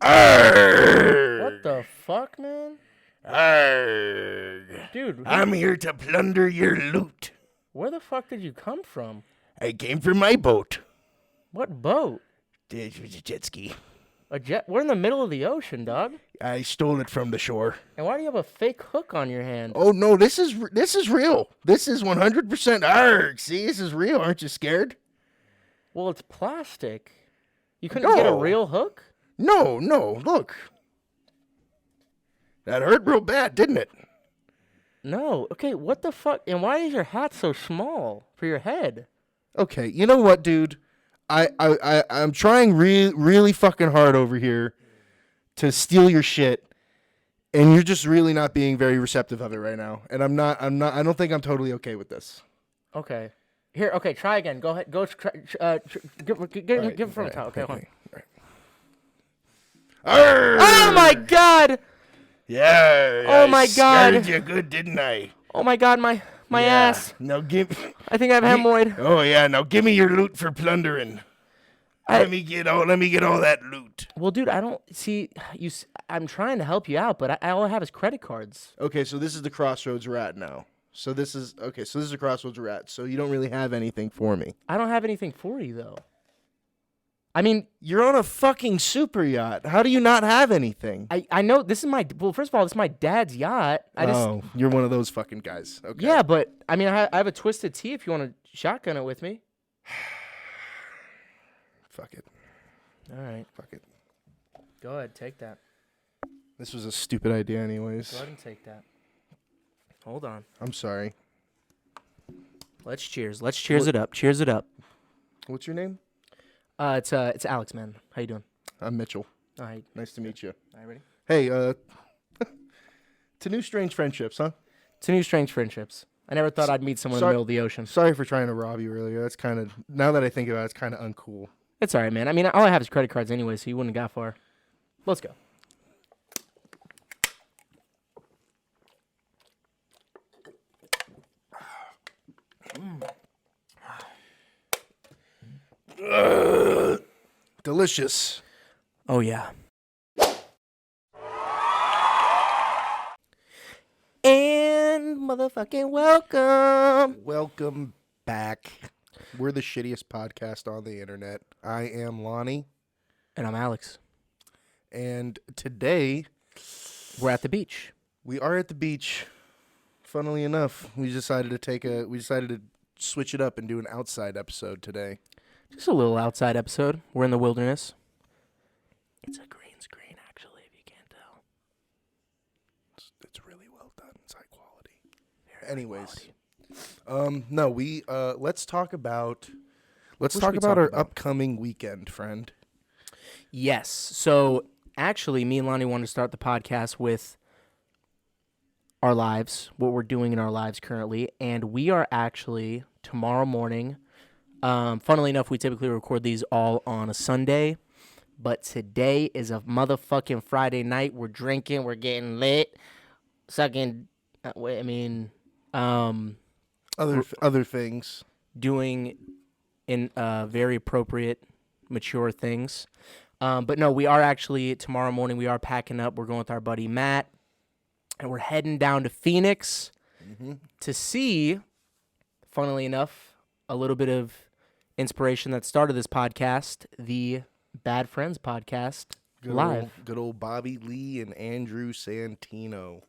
Arrgh! What the fuck, man? Arrgh! Dude, I'm here to plunder your loot. where the fuck did you come from? I came from my boat. What boat? It was a jet ski. A jet? We're in the middle of the ocean, dog. I stole it from the shore. And why do you have a fake hook on your hand? Oh no, this is real. This is 100% arg. See, this is real. Aren't you scared? Well, it's plastic. You couldn't get a No. real hook? No, look. That hurt real bad, didn't it? No. Okay, what the fuck? And why is your hat so small for your head? Okay, you know what, dude? I'm trying really fucking hard over here to steal your shit, and you're just really not being very receptive of it right now. And I don't think I'm totally okay with this. Okay. Here, okay, try again. Go ahead. Go try, give it from the top. Okay, hold on. Oh my god! Yeah. Oh I my scared God. you good, didn't I? Oh my god, my Yeah. ass. Now give. I think I have hemorrhoid. Oh yeah. Now give me your loot for plundering. Let me get all that loot. Well, dude, I don't see you. I'm trying to help you out, but all I have is credit cards. Okay, so this is the crossroads we're at now. So this is the crossroads we're at. So you don't really have anything for me. I don't have anything for you though. I mean, You're on a fucking super yacht. How do you not have anything? I know this is first of all, this is my dad's yacht. You're one of those fucking guys. Okay. Yeah, but I mean, I have a twisted tea if you want to shotgun it with me. Fuck it. All right, Fuck it. go ahead, take that. This was a stupid idea anyways. Go ahead and take that. Hold on. I'm sorry. Let's cheers. Let's cheers it up. Cheers it up. What's your name? It's Alex, man. How you doing? I'm Mitchell. All right. Nice to meet you. All right, ready? Hey, to new strange friendships, huh? To new strange friendships. I never thought I'd meet someone in the sorry- middle of the ocean. Sorry for trying to rob you earlier. That's kind of, now that I think about it, it's kind of uncool. It's all right, man. I mean, all I have is credit cards anyway, so you wouldn't have got far. Let's go. Delicious. Oh, yeah. And motherfucking welcome. Welcome back. We're the shittiest podcast on the internet. I am Lonnie, And I'm Alex. and today We're at the beach. we are at the beach. Funnily enough, we decided to switch it up and do an outside episode today. Just a little outside episode. We're in the wilderness. It's a green screen, actually, if you can't tell. It's really well done. It's high quality. Very Anyways, quality. no, we let's talk about What should we our talk about? upcoming weekend, friend. Yes. So, actually, me and Lonnie wanted to start the podcast with our lives, what we're doing in our lives currently. And we are actually, tomorrow morning, funnily enough, we typically record these all on a Sunday. But today is a motherfucking Friday night. We're drinking. We're getting lit. Sucking. Other things. Doing in very appropriate, mature things. But no, we are actually, tomorrow morning, we are packing up. We're going with our buddy Matt. And we're heading down to Phoenix to see, funnily enough, a little bit of inspiration that started this podcast, the Bad Friends podcast, live. Good old Bobby Lee and Andrew Santino.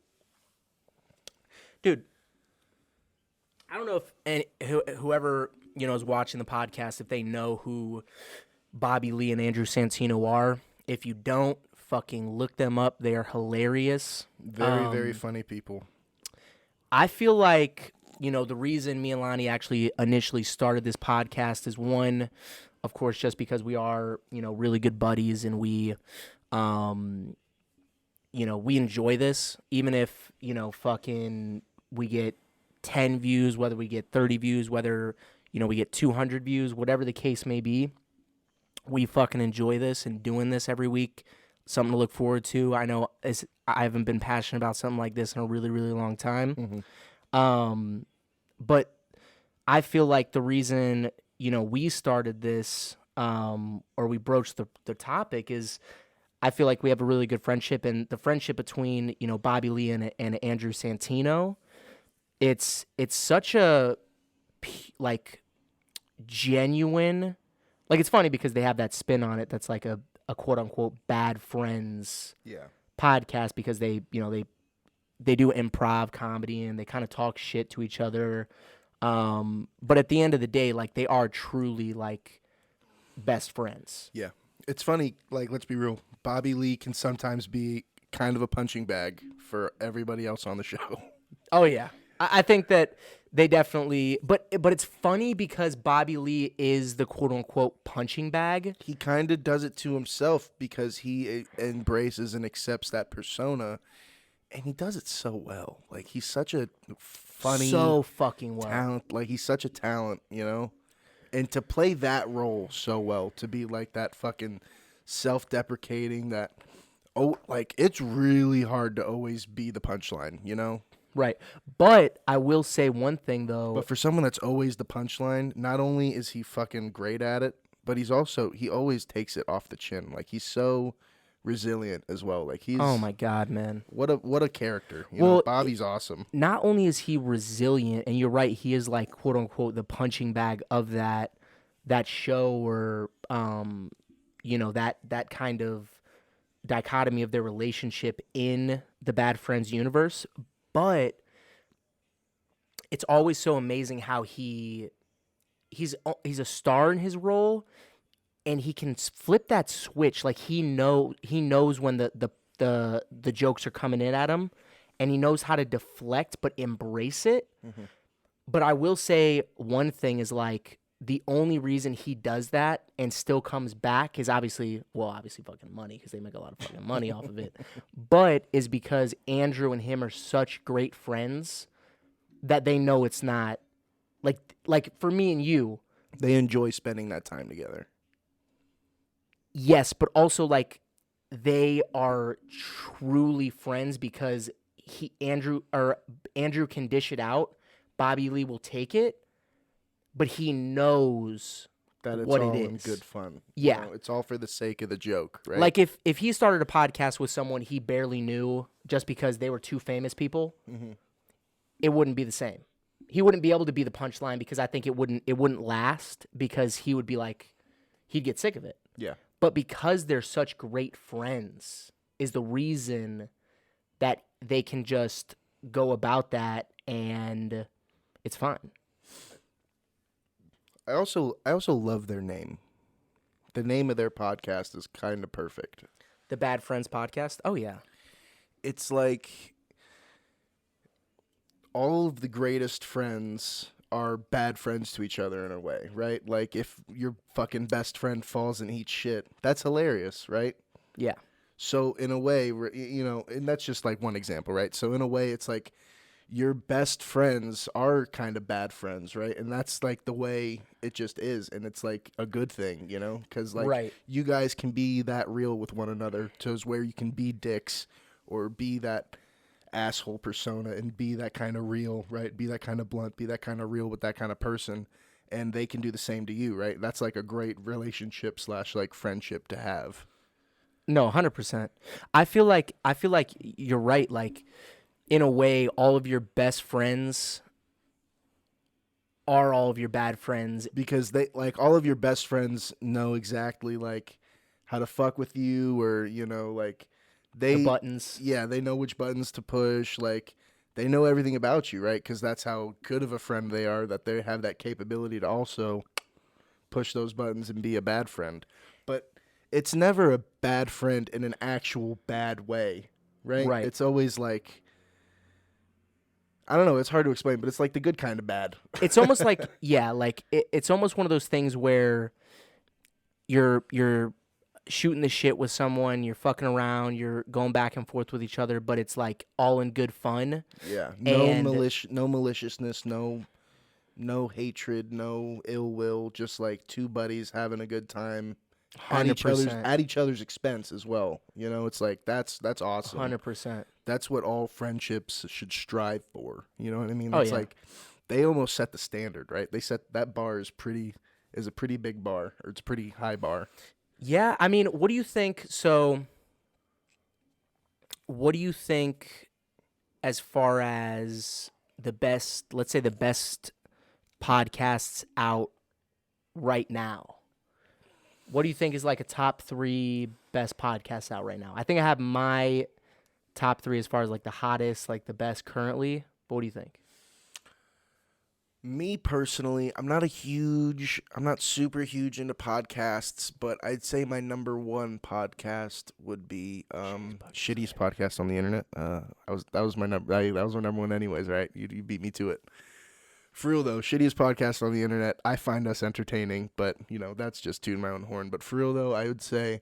Dude, I don't know if whoever is watching the podcast, if they know who Bobby Lee and Andrew Santino are. If you don't, fucking look them up. They are hilarious. Very funny people. I feel like, the reason me and Lonnie actually initially started this podcast is one, of course, just because we are, really good buddies and we enjoy this. Even if, fucking we get 10 views, whether we get 30 views, whether, we get 200 views, whatever the case may be, we fucking enjoy this and doing this every week. Something to look forward to. I know I haven't been passionate about something like this in a really, really long time. But I feel like the reason, we started this or we broached the topic is I feel like we have a really good friendship, and the friendship between Bobby Lee and Andrew Santino, it's such a like genuine. Like, it's funny because they have that spin on it that's like a quote unquote bad friends Yeah. podcast, because they do improv comedy and they kind of talk shit to each other. But at the end of the day, like, they are truly like best friends. Yeah. It's funny, like, let's be real. Bobby Lee can sometimes be kind of a punching bag for everybody else on the show. Oh yeah, I think that they definitely. But it's funny because Bobby Lee is the quote unquote punching bag. He kind of does it to himself because he embraces and accepts that persona, and he does it so well. Like, he's such a funny, So fucking well. talent. Like, he's such a talent, And to play that role so well, to be like that fucking self-deprecating, like, it's really hard to always be the punchline. Right. But I will say one thing though. But for someone that's always the punchline, not only is he fucking great at it, but he always takes it off the chin. Like, he's so resilient as well. Like, he's Oh my god, man. what a character. Well, Bobby's awesome. Not only is he resilient, and you're right, he is like quote unquote the punching bag of that show, or that kind of dichotomy of their relationship in the Bad Friends universe. But it's always so amazing how he's a star in his role, and he can flip that switch. Like, he knows when the jokes are coming in at him, and he knows how to deflect but embrace it. Mm-hmm. But I will say one thing is, like, the only reason he does that and still comes back is obviously fucking money, because they make a lot of fucking money off of it. But is because Andrew and him are such great friends that they know it's not like for me and you. They enjoy spending that time together. Yes, but also, like, they are truly friends because Andrew can dish it out. Bobby Lee will take it, but he knows That it's what all it in is. good fun. Yeah. It's all for the sake of the joke, right? Like, if he started a podcast with someone he barely knew just because they were two famous people, Mm-hmm. it wouldn't be the same. He wouldn't be able to be the punchline, because I think it wouldn't last, because he would be like, he'd get sick of it. Yeah. But because they're such great friends is the reason that they can just go about that, and it's fine. I also love their name. The name of their podcast is kind of perfect. The Bad Friends podcast? Oh, yeah. It's like all of the greatest friends are bad friends to each other in a way, right? Like, if your fucking best friend falls and eats shit, that's hilarious, right? Yeah. So in a way, and that's just like one example, right? So in a way, it's like your best friends are kind of bad friends, right? And that's like the way it just is, and it's like a good thing, because like Right. you guys can be that real with one another, to where you can be dicks or be that asshole persona and be that kind of real, right? Be that kind of blunt, be that kind of real with that kind of person, and they can do the same to you, right? That's like a great relationship / like friendship to have. No, 100%. I feel like you're right. Like, in a way, all of your best friends are all of your bad friends. Because they, like, all of your best friends know exactly like how to fuck with you, or like The buttons. Yeah, they know which buttons to push. Like, they know everything about you, right? Because that's how good of a friend they are, that they have that capability to also push those buttons and be a bad friend. But it's never a bad friend in an actual bad way, right? Right. It's always like, I don't know, it's hard to explain, but it's like the good kind of bad. It's almost like, yeah, like it's almost one of those things where you're shooting the shit with someone, you're fucking around, you're going back and forth with each other, but it's like all in good fun. Yeah. And- No maliciousness, no hatred, no ill will, just like two buddies having a good time. At each 100%. other's expense as well. It's like that's awesome. 100%. That's what all friendships should strive for. You know what I mean? Oh, It's yeah. like they almost set the standard, right? They set that bar is a pretty big bar, or it's a pretty high bar. Yeah, I mean, what do you think? So, what do you think as far as the best, let's say the best podcasts out right now? What do you think is like a top 3 best podcasts out right now? I think I have my top 3 as far as like the hottest, like the best currently. But what do you think? Me personally, I'm not super huge into podcasts, but I'd say my number 1 podcast would be Shittiest podcast on the internet. That was my number 1 anyways, right? You beat me to it. For real though, Shittiest podcast on the internet. I find us entertaining, but that's just tooting my own horn. But for real though, I would say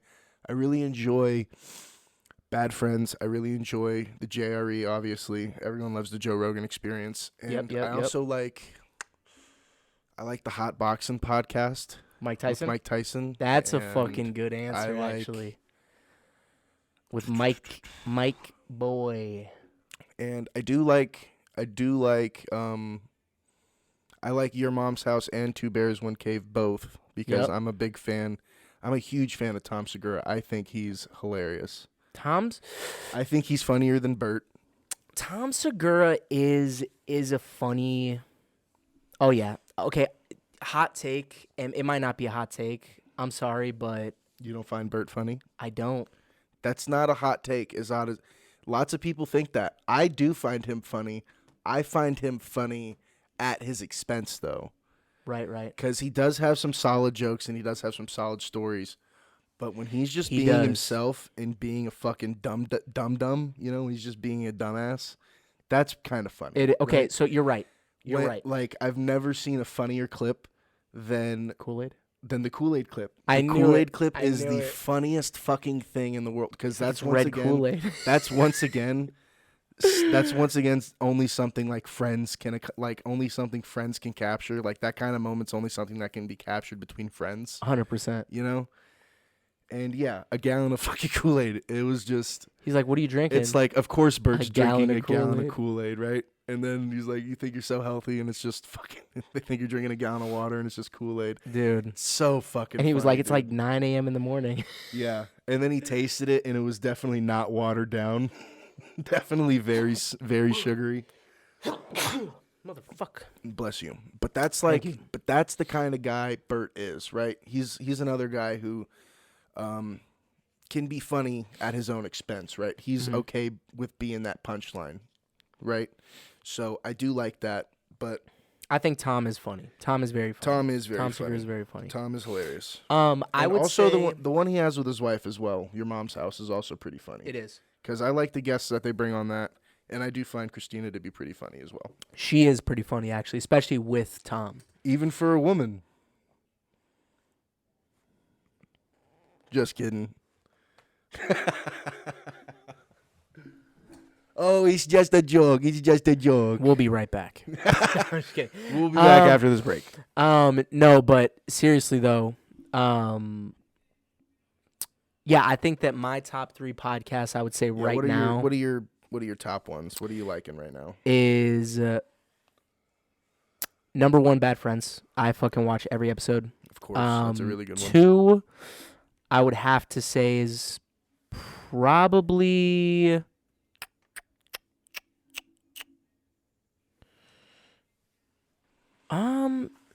I really enjoy Bad Friends. I really enjoy the JRE. Obviously, everyone loves the Joe Rogan Experience, and I also I like the Hot Boxing podcast. Mike Tyson? With Mike Tyson. That's a fucking good answer, actually. With Mike Boy. And I like Your Mom's House and Two Bears, One Cave both because I'm a big fan. I'm a huge fan of Tom Segura. I think he's hilarious. I think he's funnier than Bert. Tom Segura is a funny... Oh, yeah. Okay, hot take, and it might not be a hot take. I'm sorry, but... You don't find Bert funny? I don't. That's not a hot take. Lots of people think that. I do find him funny. I find him funny at his expense, though. Right. Because he does have some solid jokes, and he does have some solid stories. But when he's just being himself and being a fucking dumb, he's just being a dumbass, that's kind of funny. Okay, right? So you're right. You're right. Like, I've never seen a funnier clip than Kool-Aid? Than the Kool-Aid clip. The Kool-Aid clip is the funniest fucking thing in the world because that's red Kool-Aid. That's once again only something like friends can capture. Like that kind of moment's only something that can be captured between friends. 100%. And yeah, a gallon of fucking Kool-Aid. It was just. He's like, "What are you drinking?" It's like, of course, Bert's drinking a gallon of Kool-Aid. Kool-Aid, right? And then he's like, "You think you're so healthy," and it's just fucking. They think you're drinking a gallon of water, and it's just Kool-Aid, dude. It's so fucking. And he was funny, like, "It's dude. like 9 a.m. in the morning." Yeah, and then he tasted it, and it was definitely not watered down. Definitely very, very sugary. Motherfucker. Bless you. But that's the kind of guy Bert is, right? He's another guy who, can be funny at his own expense, right? He's okay with being that punchline, right? So I do like that, but I think Tom is funny. Tom is very funny. Tom Segura is very funny. Tom is hilarious. I would also say the one he has with his wife as well. Your Mom's House is also pretty funny. it is. Because I like the guests that they bring on that, and I do find Christina to be pretty funny as well. She is pretty funny, actually, especially with Tom. Even for a woman. Just kidding. Oh, it's just a joke. It's just a joke. We'll be right back. I'm just kidding. We'll be back after this break. No, but seriously though, yeah, I think that my top 3 podcasts, I would say now, what are your top ones? What are you liking right now? Is number 1, Bad Friends. I fucking watch every episode. Of course, that's a really good one. 2, I would have to say is probably.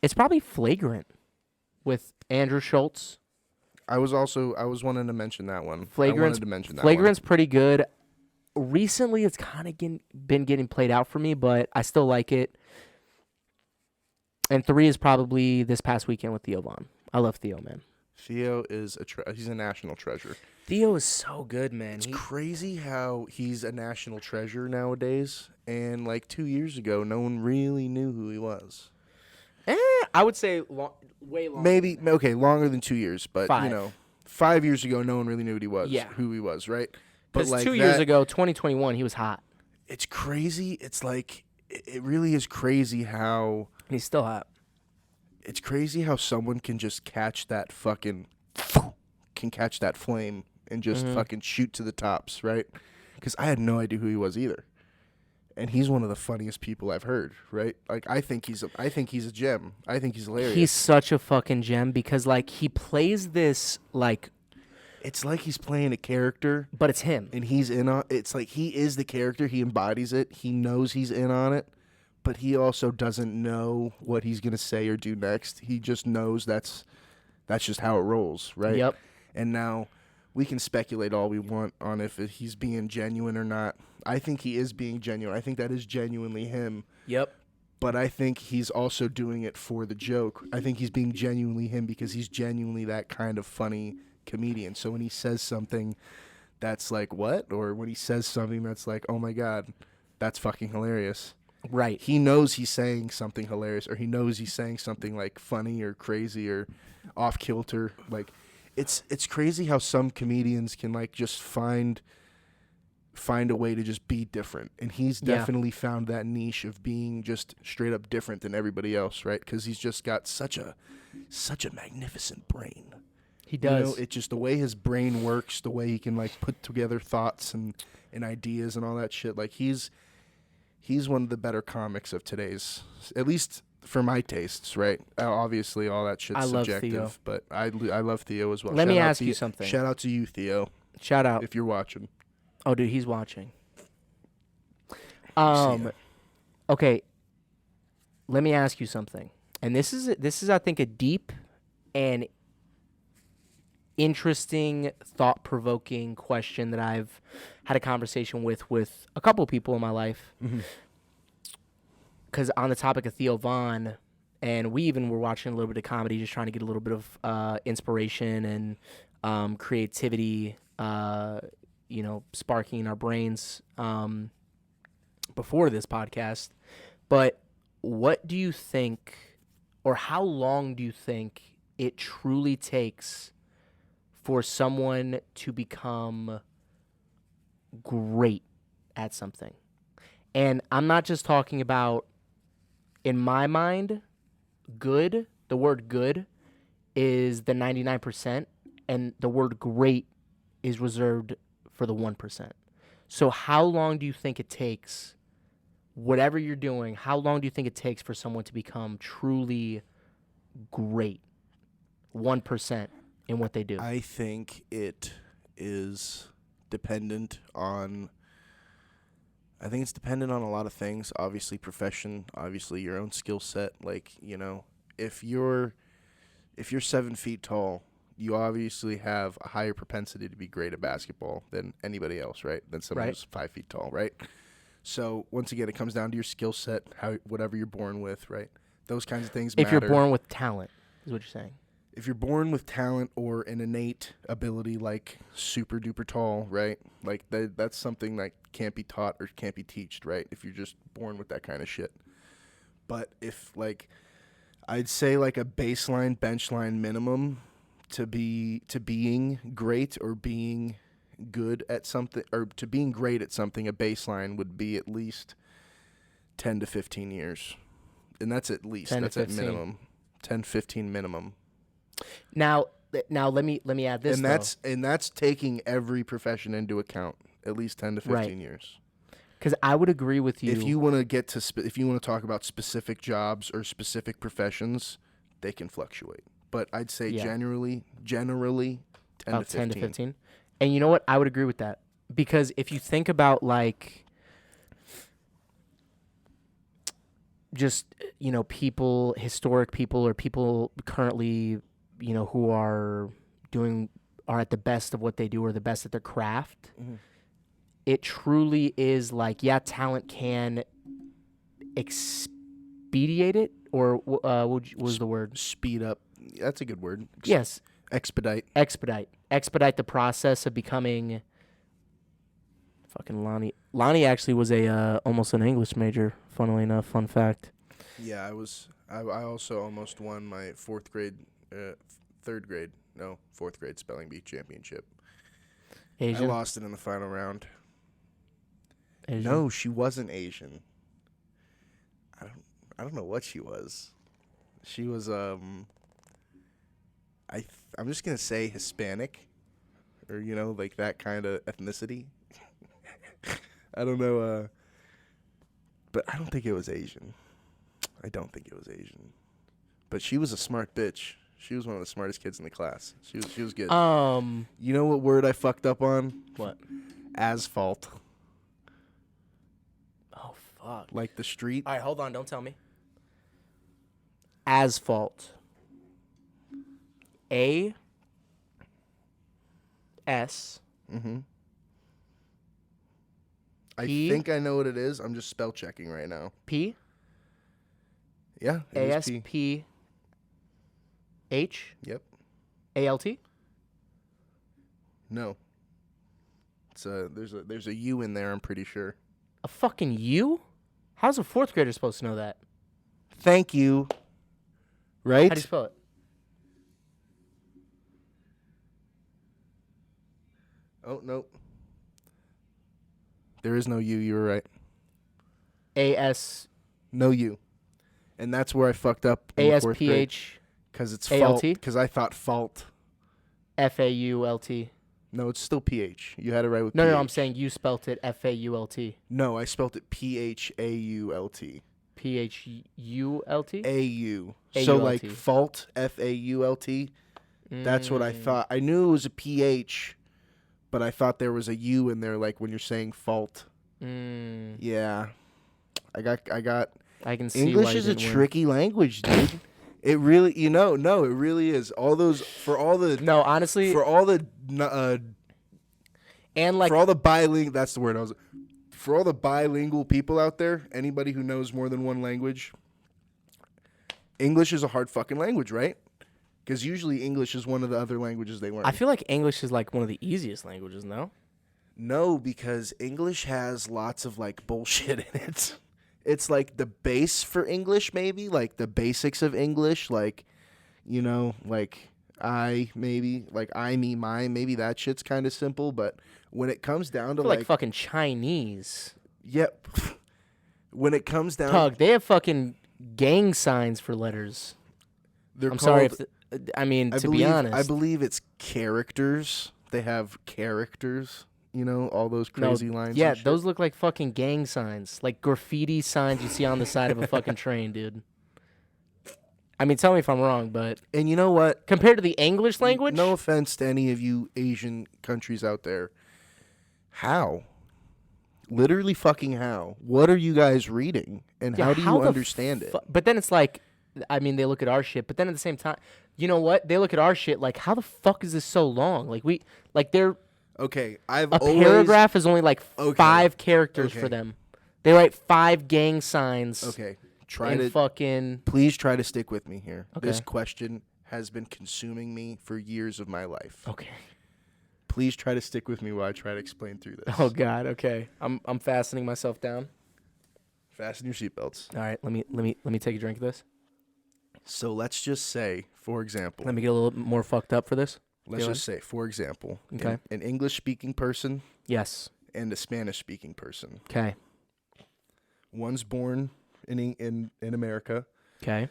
It's probably Flagrant with Andrew Schultz. I was wanting to mention that one. Flagrant's pretty good. Recently, it's kind of been getting played out for me, but I still like it. And 3 is probably this past weekend with Theo Vaughn. I love Theo, man. Theo is he's a national treasure. Theo is so good, man. It's crazy how he's a national treasure nowadays. And like 2 years ago, no one really knew who he was. I would say way longer. Maybe longer than 2 years, but 5. 5 years ago, no one really knew who he was, right? But Because 2 years ago, 2021, he was hot. It's crazy. It's like it really is crazy how he's still hot. It's crazy how someone can just catch that flame and just fucking shoot to the tops, right? Because I had no idea who he was either. And he's one of the funniest people I've heard, right? Like I think he's a gem. I think he's hilarious. He's such a fucking gem because like he plays this like it's like he's playing a character, but it's him. and he's in on. It's like he is the character. He embodies it. He knows he's in on it, but he also doesn't know what he's gonna say or do next. He just knows that's just how it rolls, right? Yep. And now we can speculate all we want on if he's being genuine or not. I think he is being genuine. I think that is genuinely him. Yep. But I think he's also doing it for the joke. I think he's being genuinely him because he's genuinely that kind of funny comedian. So when he says something that's like, what? Or when he says something that's like, oh my God, that's fucking hilarious. Right. He knows he's saying something hilarious, or he knows he's saying something like funny or crazy or off kilter. Like, it's crazy how some comedians can like just find a way to just be different, and he's definitely found that niche of being just straight up different than everybody else, right? Because he's just got such a magnificent brain. He does. You know, it's just the way his brain works, the way he can like put together thoughts and ideas and all that shit. Like he's one of the better comics of today's, at least for my tastes, right? Obviously, all that shit's subjective, Theo. but I love Theo as well. Let me ask you something. Shout out to you, Theo, Shout out. if you're watching. Oh, dude, he's watching. See ya. Okay. Let me ask you something. And this is I think a deep and interesting, thought-provoking question that I've had a conversation with a couple of people in my life. Because on the topic of Theo Von, and we even were watching a little bit of comedy, just trying to get a little bit of inspiration and creativity, sparking in our brains before this podcast. But what do you think, or how long do you think it truly takes for someone to become great at something? And I'm not just talking about, in my mind, good. The word good is the 99%, and the word great is reserved for the 1%. So how long do you think it takes, whatever you're doing, how long do you think it takes for someone to become truly great? 1% in what they do. I think it is dependent on, I think it's dependent on a lot of things. Obviously profession, obviously your own skill set. Like, you know, if you're 7 feet tall, you obviously have a higher propensity to be great at basketball than anybody else, right? Than someone who's 5 feet tall, right? So once again, it comes down to your skill set, whatever you're born with, right? Those kinds of things matter. If you're born with talent, is what you're saying. If you're born with talent or an innate ability like super duper tall, right? Like that's something that can't be taught or can't be taught, right? If you're just born with that kind of shit. But if like, I'd say like a baseline benchline minimum to being great or being good at something, or to being great at something, a baseline would be at least 10 to 15 years. And that's at least, that's at minimum. 10, 15 minimum. Now let me add this, and that's taking every profession into account, at least 10 to 15 years. Because I would agree with you. If you want to get to if you want to talk about specific jobs or specific professions, they can fluctuate. But I'd say generally 10 about to 15. 10 to 15. And you know what? I would agree with that. Because if you think about like just, people, historic people, or people currently, who are at the best of what they do, or the best at their craft, it truly is like, talent can expedite it, or what was the word? Speed up. That's a good word. Yes. Expedite the process of becoming. Fucking Lonnie. Lonnie actually was almost an English major. Funnily enough, fun fact. Yeah, I also almost won my fourth grade spelling bee championship. Asian? I lost it in the final round. Asian? No, she wasn't Asian. I don't know what she was. She was I'm just gonna say Hispanic, or like that kind of ethnicity. I don't know, but I don't think it was Asian. But she was a smart bitch. She was one of the smartest kids in the class. She was good. You know what word I fucked up on? What? Asphalt. Oh fuck. Like the street. All right, hold on. Don't tell me. Asphalt. A. S. Mm-hmm. I P? think I know what it is. I'm just spell checking right now. P. Yeah. A It is S P. P. H. Yep. A L T. No. It's there's a U in there. I'm pretty sure. A fucking U? How's a fourth grader supposed to know that? Thank you. Right? How do you spell it? Oh no. There is no U. You were right. A S No U. And that's where I fucked up. A S P H Because it's A L fault. T? Because I thought fault. F A U L T. No, it's still PH. You had it right with No, PH. no, I'm saying you spelt it F A U L T. No, I spelt it PHAULT. P H U L T. AU. So A-U-L-T. like fault, FAULT. That's what I thought. I knew it was a PH, but I thought there was a U in there, like when you're saying fault. Yeah, I got. I can see English why you is a didn't win. tricky language, dude. It really, no, it really is. All those No, honestly, for all the and like for all the bilingual. That's the word I was. For all the bilingual people out there, anybody who knows more than one language, English is a hard fucking language, right? Because usually English is one of the other languages they learn. I feel like English is like one of the easiest languages. No, because English has lots of like bullshit in it. It's like the base for English, maybe like the basics of English, like like I, maybe like I, me, mine. Maybe that shit's kind of simple, but when it comes down to like fucking Chinese. Yep. When it comes down, Tug, they have fucking gang signs for letters. they're I'm called, sorry if to be honest, I believe it's characters. They have characters. All those crazy lines. Yeah, and shit. those look like fucking gang signs, like graffiti signs you see on the side of a fucking train, dude. I mean, tell me if I'm wrong, but And you know what? compared to the English language, No offense to any of you Asian countries out there. How? Literally fucking how? What are you guys reading? And Yeah, how do you understand it? But then it's like, I mean, they look at our shit, but then at the same time, you know what? They look at our shit like, how the fuck is this so long? They're Okay, paragraph is only like 5 characters for them. They write 5 gang signs. Okay, please try to stick with me here. Okay. This question has been consuming me for years of my life. Okay. Please try to stick with me while I try to explain through this. Oh God. Okay. I'm fastening myself down. Fasten your seatbelts. All right. Let me take a drink of this. So let's just say, for example. Let me get a little more fucked up for this. Let's just say, for example, okay. An English-speaking person, yes, and a Spanish-speaking person. Okay. One's born in America. Okay.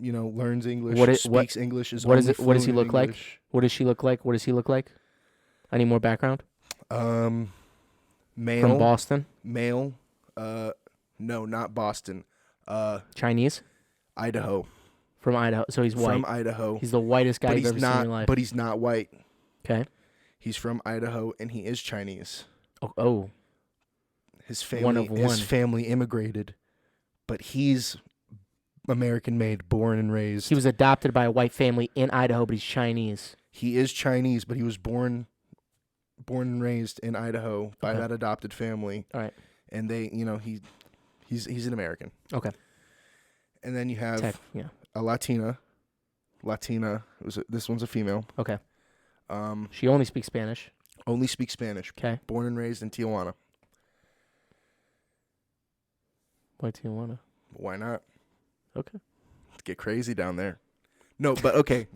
Learns English, speaks English. What does he look like? What does she look like? What does he look like? I need more background. Male. From Boston. Male. No, not Boston. Chinese. Idaho. From Idaho, so he's white. From Idaho. He's the whitest guy you've ever seen in your life. But he's not white. Okay. He's from Idaho, and he is Chinese. Oh. His family, one of one. His family immigrated, but he's American-made, born and raised. He was adopted by a white family in Idaho, but he's Chinese. He is Chinese, but he was born and raised in Idaho by that adopted family. All right. And they, he's an American. Okay. And then you have a Latina. This one's a female. Okay. She only speaks Spanish. Only speaks Spanish. Okay. Born and raised in Tijuana. Why Tijuana? Why not? Okay. Let's get crazy down there. No, but okay.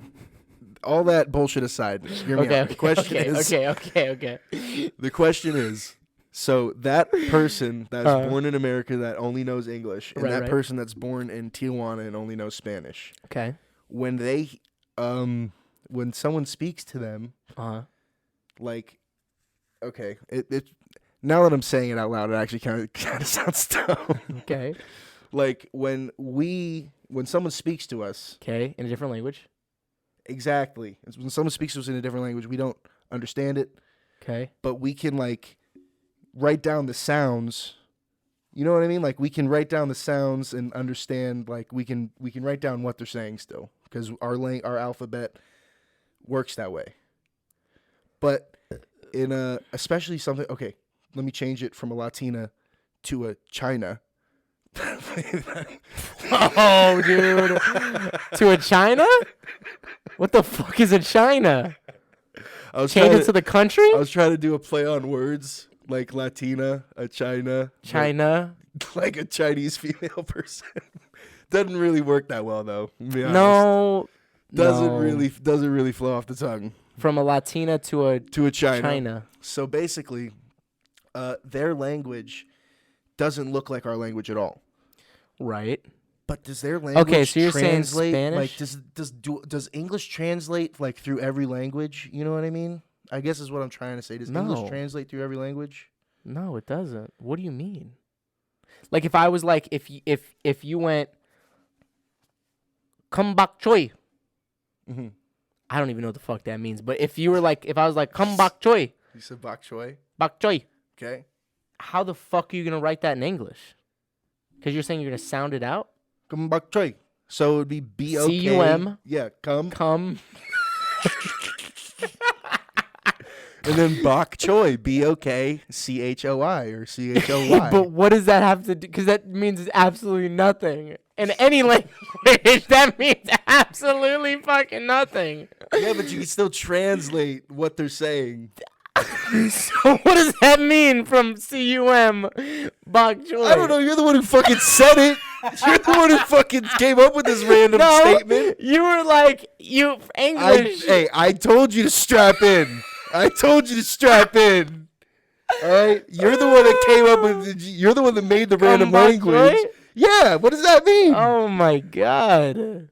All that bullshit aside, hear me out. The question is. Okay. The question is. So that person that's born in America that only knows English, and that person that's born in Tijuana and only knows Spanish. Okay. When they, when someone speaks to them, like, okay, it now that I'm saying it out loud, it actually kind of sounds dumb. Okay. Like when someone speaks to us. Okay, in a different language. Exactly. It's when someone speaks to us in a different language, we don't understand it, Okay. but we can like write down the sounds. You know what I mean? Like we can write down the sounds and understand. Like we can write down what they're saying still because our alphabet works that way. But in especially something. Okay, let me change it from a Latina to a China. Oh, dude. To a China? What the fuck is a China? I was Change trying it to the country? I was trying to do a play on words like Latina, a China, China. like a Chinese female person. Doesn't really work that well though. To be honest. No. doesn't no. really flow off the tongue. From a Latina to a China. So basically, their language doesn't look like our language at all. Right. But does their language Okay, so you're saying translate? Spanish? Like, does English translate like through every language? You know what I mean? I guess is what I'm trying to say. Does English No. translate through every language? No, it doesn't. What do you mean? Like if I was like if you went come bak choy. Mm-hmm. I don't even know what the fuck that means. But if you were like if I was like come bak choy, You said bok choy. bak choy, Okay. how the fuck are you gonna write that in English? Because you're saying you're gonna sound it out? Come bok choy. So it would be B-O-K. C-U-M. Yeah, come. Come. And then bok choy. B-O-K-C-H-O-I or C-H-O-Y. But what does that have to do? Because that means absolutely nothing. In any language, that means absolutely fucking nothing. Yeah, but you can still translate what they're saying. So what does that mean from C-U-M, bok choy? I don't know. You're the one who fucking said it. You're the one who fucking came up with this random statement. You were like, English. I told you to strap in. I told you to strap in. All right? You're the one that came up with you're the one that made the random bok language. choy? Yeah, what does that mean? Oh my god.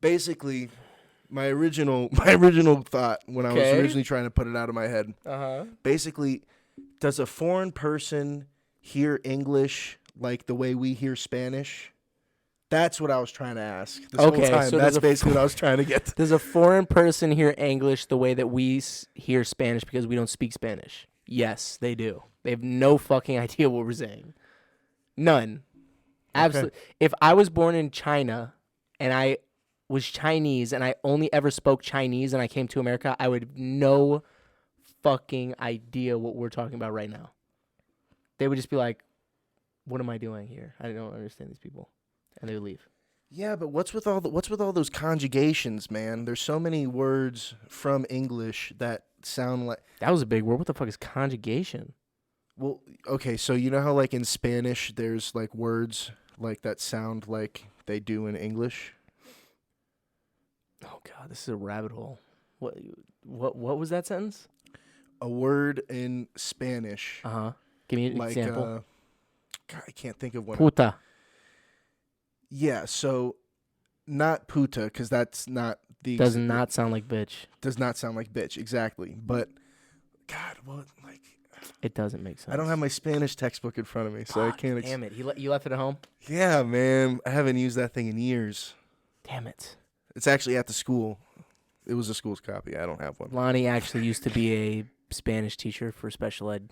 Basically, my original thought when I was Okay. originally trying to put it out of my head. Uh-huh. Basically, does a foreign person hear English like the way we hear Spanish? That's what I was trying to ask this whole Okay, time. so That's does a basically what I was trying to get to. Does a foreign person hear English the way that we hear Spanish because we don't speak Spanish? Yes, they do. They have no fucking idea what we're saying. None. Absolutely. If I was born in China and I was Chinese and I only ever spoke Chinese and I came to America, I would have no fucking idea what we're talking about right now. They would just be like, what am I doing here? I don't understand these people. And they would leave. Yeah, but what's with all those conjugations, man? There's so many words from English that sound like. That was a big word. What the fuck is conjugation? Well, okay, so you know how like in Spanish there's like words like that sound like they do in English? Oh god, this is a rabbit hole. What was that sentence? A word in Spanish Uh-huh. Give me an like example. God, I can't think of one. Puta. Yeah, so not puta cuz that's not the Does not sound like bitch. does not sound like bitch exactly. But God, what like It doesn't make sense. I don't have my Spanish textbook in front of me, so I can't Damn it. You left it at home? Yeah, man. I haven't used that thing in years. Damn it. It's actually at the school. It was a school's copy. I don't have one. Lonnie actually used to be a Spanish teacher for special ed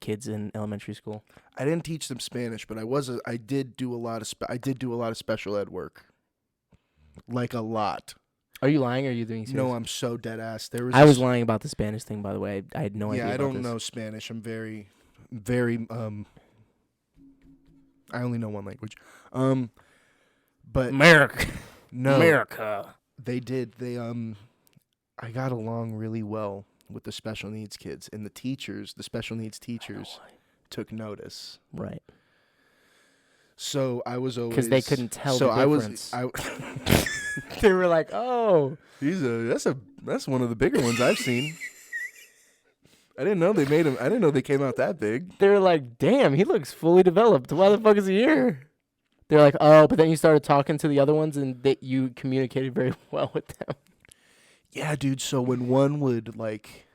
kids in elementary school. I didn't teach them Spanish, but I did do a lot of special ed work. Like a lot. Are you lying or are you doing serious? No, I'm so dead ass. I was lying about the Spanish thing, by the way. I had no idea. Yeah, I about don't this. know Spanish. I'm very I only know one language. But America. no. America. They did. I got along really well with the special needs kids, and the special needs teachers took notice. Right. So I was always Because they couldn't tell so the difference. They were like, oh. That's one of the bigger ones I've seen. I didn't know they made him. I didn't know they came out that big. They were like, damn, he looks fully developed. Why the fuck is he here? They're like, oh, but then you started talking to the other ones and that you communicated very well with them. Yeah, dude. So when one would like,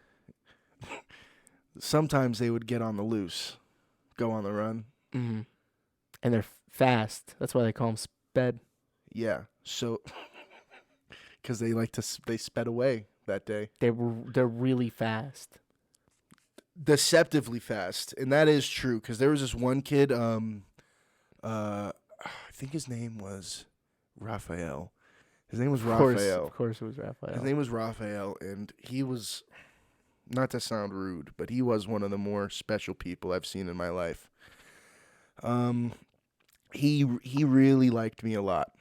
sometimes they would get on the loose, go on the run. Mm-hmm. And they're fast. That's why they call them sped. Yeah. So because they sped away that day. They're really fast. Deceptively fast, and that is true because there was this one kid. I think his name was Raphael. His name was Raphael. Of course, it was Raphael. His name was Raphael, and he was, not to sound rude, but he was one of the more special people I've seen in my life. He really liked me a lot.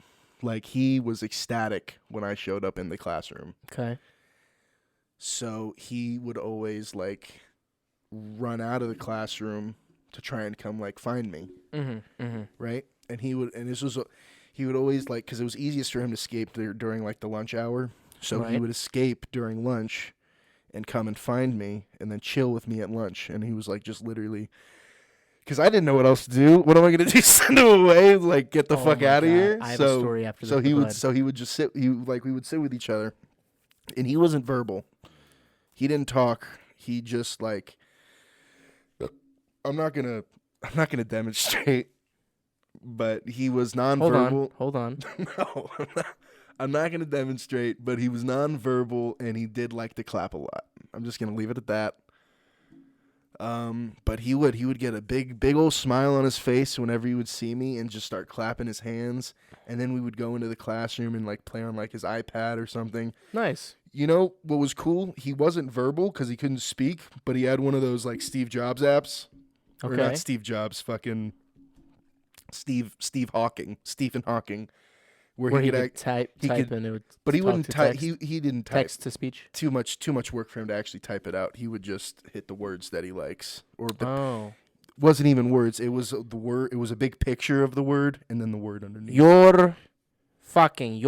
Like, he was ecstatic when I showed up in the classroom. Okay. So he would always like run out of the classroom to try and come like find me. Right? And he would always like, because it was easiest for him to escape during like the lunch hour. So he would escape during lunch and come and find me and then chill with me at lunch. And he was like, just literally, because I didn't know what else to do. What am I gonna do? Send him away? Like, get the fuck out of here? I have a story after so this. he would just sit. We would sit with each other, and he wasn't verbal. He didn't talk. He just like, I'm not gonna demonstrate, but he was nonverbal. Hold on. No, I'm not gonna demonstrate, but he was nonverbal, and he did like to clap a lot. I'm just gonna leave it at that. But he would get a big old smile on his face whenever he would see me and just start clapping his hands. And then we would go into the classroom and like play on like his iPad or something. Nice. You know what was cool? He wasn't verbal because he couldn't speak, but he had one of those like Steve Jobs apps. Okay. Or not Steve Jobs, fucking Stephen Hawking. Where he could type and it would. But he wouldn't type. Text. He didn't type. Text to speech. Too much work for him to actually type it out. He would just hit the words that he likes, wasn't even words. It was the word. It was a big picture of the word and then the word underneath. You're fucking.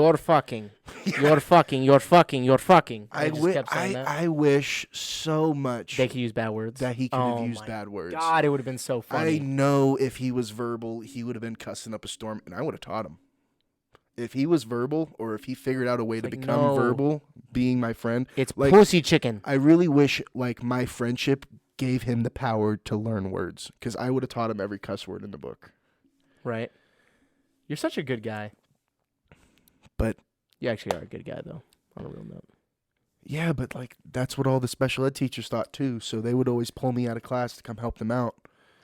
I wish so much they could use bad words. that he could have used bad words. God, it would have been so funny. I know if he was verbal, he would have been cussing up a storm, and I would have taught him. If he was verbal, or if he figured out a way to become verbal, being my friend, it's like, pussy chicken. I really wish like my friendship gave him the power to learn words, because I would have taught him every cuss word in the book. Right. You're such a good guy. But you actually are a good guy, though, on a real note. Yeah, but like that's what all the special ed teachers thought too. So they would always pull me out of class to come help them out.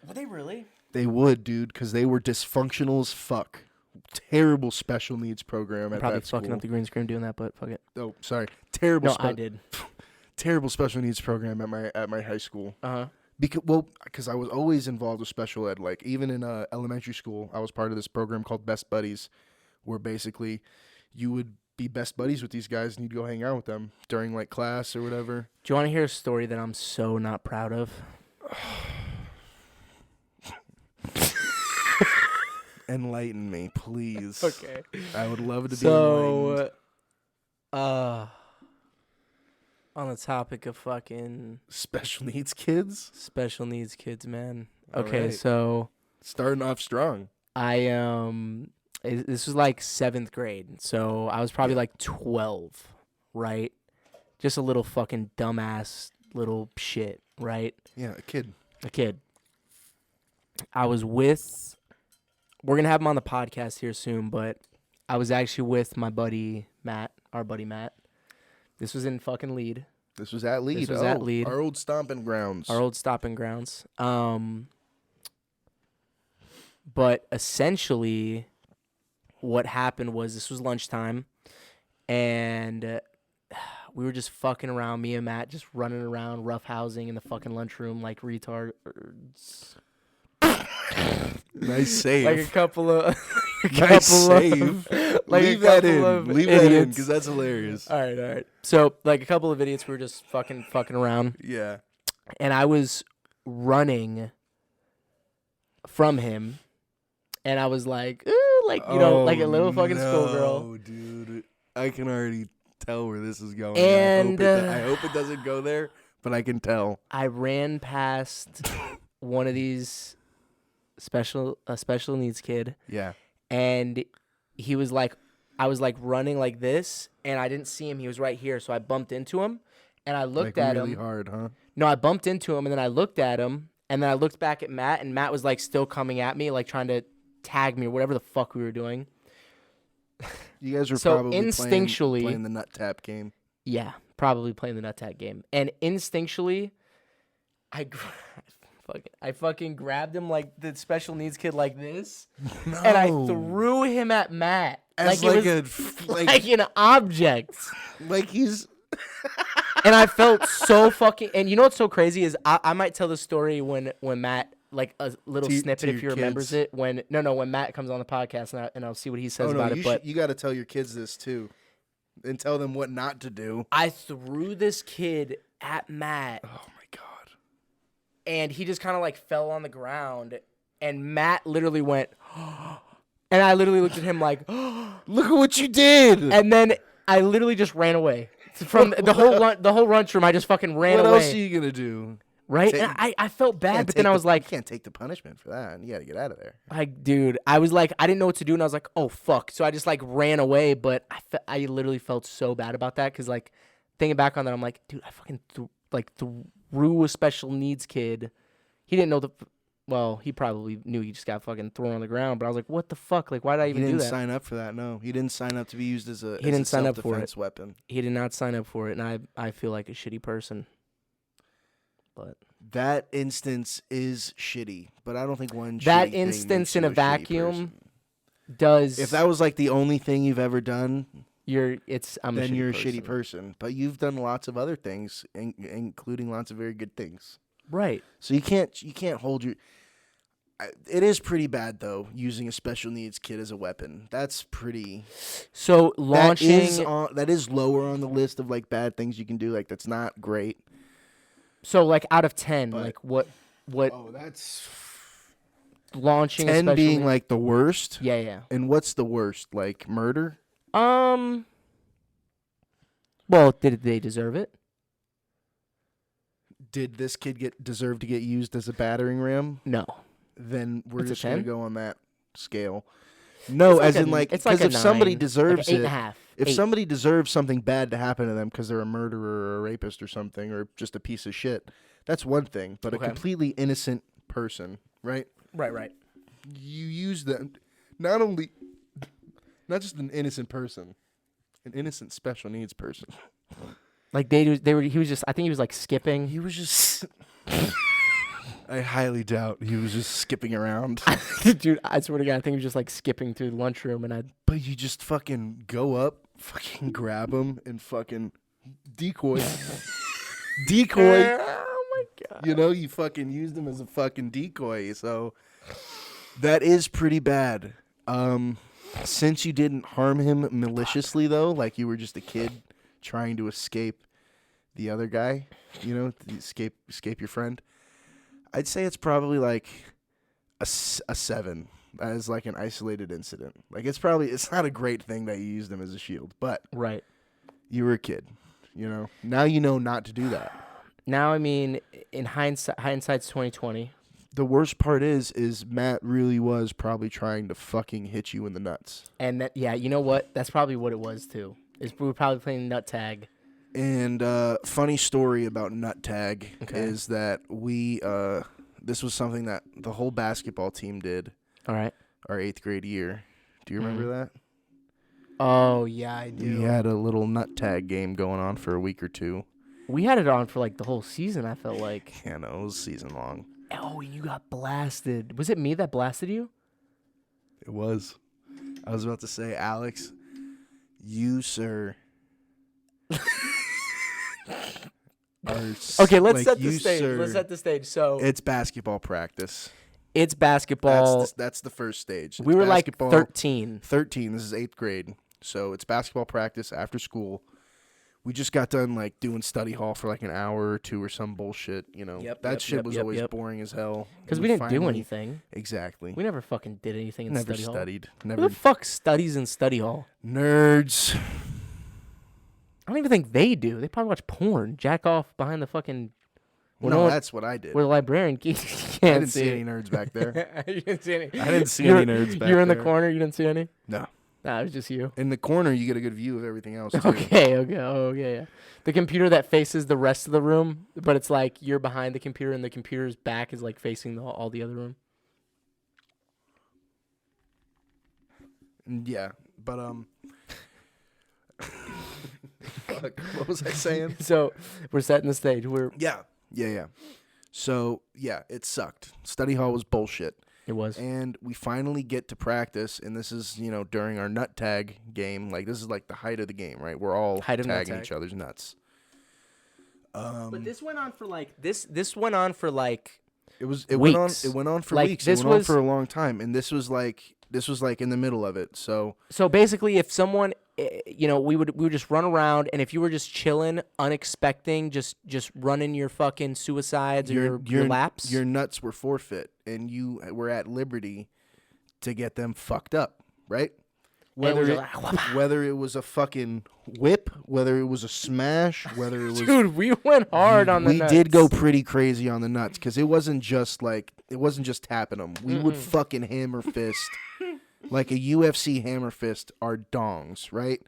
Were they really? They would, dude, because they were dysfunctional as fuck. Terrible special needs program at probably that school. fucking up the green screen doing that, but fuck it. Oh, sorry. Terrible. No, I did. Terrible special needs program at my high school. Because I was always involved with special ed. Like even in elementary school, I was part of this program called Best Buddies, where basically you would be best buddies with these guys and you'd go hang out with them during like class or whatever. Do you want to hear a story that I'm so not proud of? Enlighten me, please. Okay. I would love to be enlightened. On the topic of fucking special needs kids, man. All okay, right. so starting off strong. This was like 7th grade, so I was probably like 12, right? Just a little fucking dumbass little shit, right? Yeah, a kid. I was with. We're gonna have him on the podcast here soon, but I was actually with my buddy Matt, our buddy Matt. This was in fucking Lead. This was at Lead. At Lead. Our old stomping grounds. But essentially, what happened was this was lunchtime, and we were just fucking around. Me and Matt just running around, roughhousing in the fucking lunchroom like retards. Nice save. Like a couple of nice save. Like Leave that in. Leave that in because that's hilarious. All right. So like a couple of idiots, we were just fucking around. Yeah. And I was running from him, and I was like, like like a little fucking schoolgirl. Oh, dude, I can already tell where this is going. And I hope it doesn't go there, but I can tell. I ran past one of these special needs kid. Yeah. And he was like, I was like running like this, and I didn't see him. He was right here, so I bumped into him, and I looked at him. Really hard, huh? No, I bumped into him, and then I looked at him, and then I looked back at Matt, and Matt was like still coming at me, like trying to tag me or whatever the fuck we were doing. You guys were So probably instinctually- playing the nut tap game. Yeah, probably playing the nut tag game. And instinctually, I fucking grabbed him like the special needs kid like this, No. and I threw him at Matt As like it was like an object. like he's. And I felt so fucking. And you know what's so crazy is I might tell the story when Matt, like a little snippet if he your remembers kids. it, when Matt comes on the podcast and I'll see what he says about it. But you got to tell your kids this too, and tell them what not to do. I threw this kid at Matt. Oh my god. And he just kind of like fell on the ground, and Matt literally went, and I literally looked at him like, Look at what you did. and then I literally just ran away from the whole lunchroom. I just fucking ran what away. else are you gonna do? Right? Take- And I felt bad, Can't but take then I was like, you can't take the punishment for that. You got to get out of there. like, dude, I was like, I didn't know what to do, and I was like, oh fuck. So I just like ran away, but I literally felt so bad about that because like thinking back on that, I'm like, dude, I fucking threw a special needs kid. He didn't know well, he probably knew he just got fucking thrown on the ground, but I was like, what the fuck? Like, why did I even He do didn't that? sign up for that. No, he didn't sign up to be used as a. He didn't sign up for self-defense weapon. He did not sign up for it, and I feel like a shitty person. But That instance is shitty, but I don't think one. that shitty thing instance makes in you a shitty vacuum person. does. If that was like the only thing you've ever done, I'm then you're a person. shitty person. But you've done lots of other things, including lots of very good things. Right. So you can't hold your. It is pretty bad though, using a special needs kid as a weapon. That's pretty. So launching. That is lower on the list of like bad things you can do. Like that's not great. So like out of 10, But- like what Oh, that's launching a 10 special being needs- like the worst. Yeah. And what's the worst? Like murder? Well, did they deserve it? Did this kid deserve to get used as a battering ram? No. Then we're It's a just gonna 10? go on that scale. No, It's as like in like it's like because a if somebody 9, deserves like an it, 8.5. if 8. somebody deserves something bad to happen to them because they're a murderer or a rapist or something or just a piece of shit, that's one thing. But Okay. a completely innocent person, right? Right. You use them not just an innocent person, an innocent special needs person. Like he was just, I think he was like skipping. He was just. I highly doubt he was just skipping around. Dude, I swear to God, I think he was just like skipping through the lunchroom, and But you just fucking go up, fucking grab him, and fucking decoy. Decoy. Oh my God. You know, you fucking used him as a fucking decoy. So that is pretty bad. Since you didn't harm him maliciously, though, like you were just a kid trying to escape the other guy, you know, escape your friend, I'd say it's probably like a 7 as like an isolated incident. Like it's not a great thing that you used him as a shield, but Right. you were a kid, you know. Now you know not to do that. Now, I mean, in hindsight's 2020. The worst part is Matt really was probably trying to fucking hit you in the nuts. And that, yeah, you know what? That's probably what it was too. We were probably playing nut tag. And funny story about nut tag Okay. is that we this was something that the whole basketball team did All right. our 8th grade year. Do you remember that? Oh yeah, I do. We had a little nut tag game going on for a week or two. We had it on for like the whole season. I felt like. Yeah, no, it was season long. Oh, and you got blasted. Was it me that blasted you? It was. I was about to say, Alex, you, sir. Okay, let's like, set the you, stage. sir, Let's set the stage. So It's basketball practice. it's basketball. That's the first stage. We It's were like basketball. 13. 13. This is 8th grade. So it's basketball practice after school. We just got done like doing study hall for like an hour or two or some bullshit, you know. That shit was always boring as hell. Because And we didn't do finally- anything. Exactly. We never fucking did anything in Never study hall. studied. Who Never the fuck studies in study hall? nerds. I don't even think they do. They probably watch porn, jack off behind the fucking. Well, no, no, that's what I did. where the librarian can't I didn't see any nerds back there. You didn't see any. I didn't see You're- any nerds back You were in the there. corner. You didn't see any. No. Nah, it was just you. In the corner, you get a good view of everything else, too. Okay. Yeah. The computer that faces the rest of the room, but it's like you're behind the computer and the computer's back is like facing all the other room. Yeah, but Fuck. What was I saying? So we're setting the stage. Yeah. So, yeah, it sucked. Study hall was bullshit. It was. And we finally get to practice, and this is, during our nut tag game. Like, this is like the height of the game, right? We're all tagging each other's nuts. But this went on for this went on for it weeks. went on for Like, weeks. this It went on was- for a long time, and this was like in the middle of it. So basically, if someone, we would just run around, and if you were just chilling, unexpecting, just running your fucking suicides or your laps, your nuts were forfeit, and you were at liberty to get them fucked up, right? Whether it was a fucking whip, whether it was a smash, whether it was dude, we went hard on the nuts. We did go pretty crazy on the nuts because it wasn't just tapping them. We would fucking hammer fist like a UFC hammer fist our dongs, right?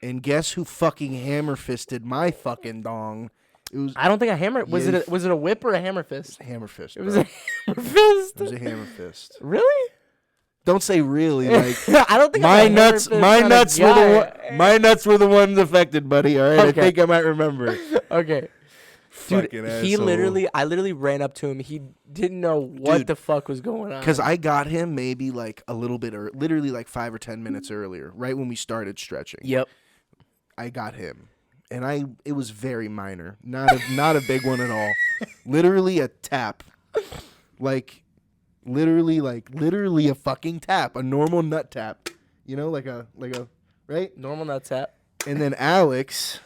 And guess who fucking hammer fisted my fucking dong? It was I don't think a hammer was it a whip or a hammer fist? hammer fist. It was bro. a hammer fist. It was a hammer fist. Really? Don't say really. Like I don't think my nuts were the ones affected, buddy. All right, Okay. I think I might remember. Okay. Dude, Fucking I literally ran up to him. He didn't know what Dude, the fuck was going on. Because I got him maybe like a little bit, or literally like 5 or 10 minutes earlier, right when we started stretching. Yep. I got him, and it was very minor, not a big one at all. Literally a tap, literally a fucking tap, a normal nut tap, like a right. Normal nut tap. And then Alex,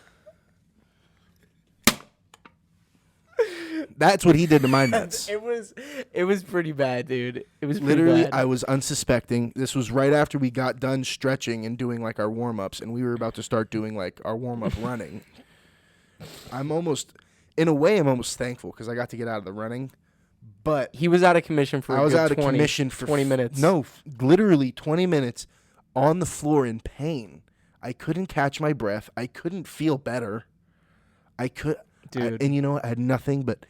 that's what he did to my nuts. It was pretty bad, dude. It was pretty Literally, bad. I was unsuspecting. This was right after we got done stretching and doing like our warm-ups, and we were about to start doing like our warm-up running. I'm almost thankful because I got to get out of the running. But He was out of commission for I was out of 20, commission for 20 minutes. No, literally 20 minutes on the floor in pain. I couldn't catch my breath. I couldn't feel better. Dude. And I had nothing but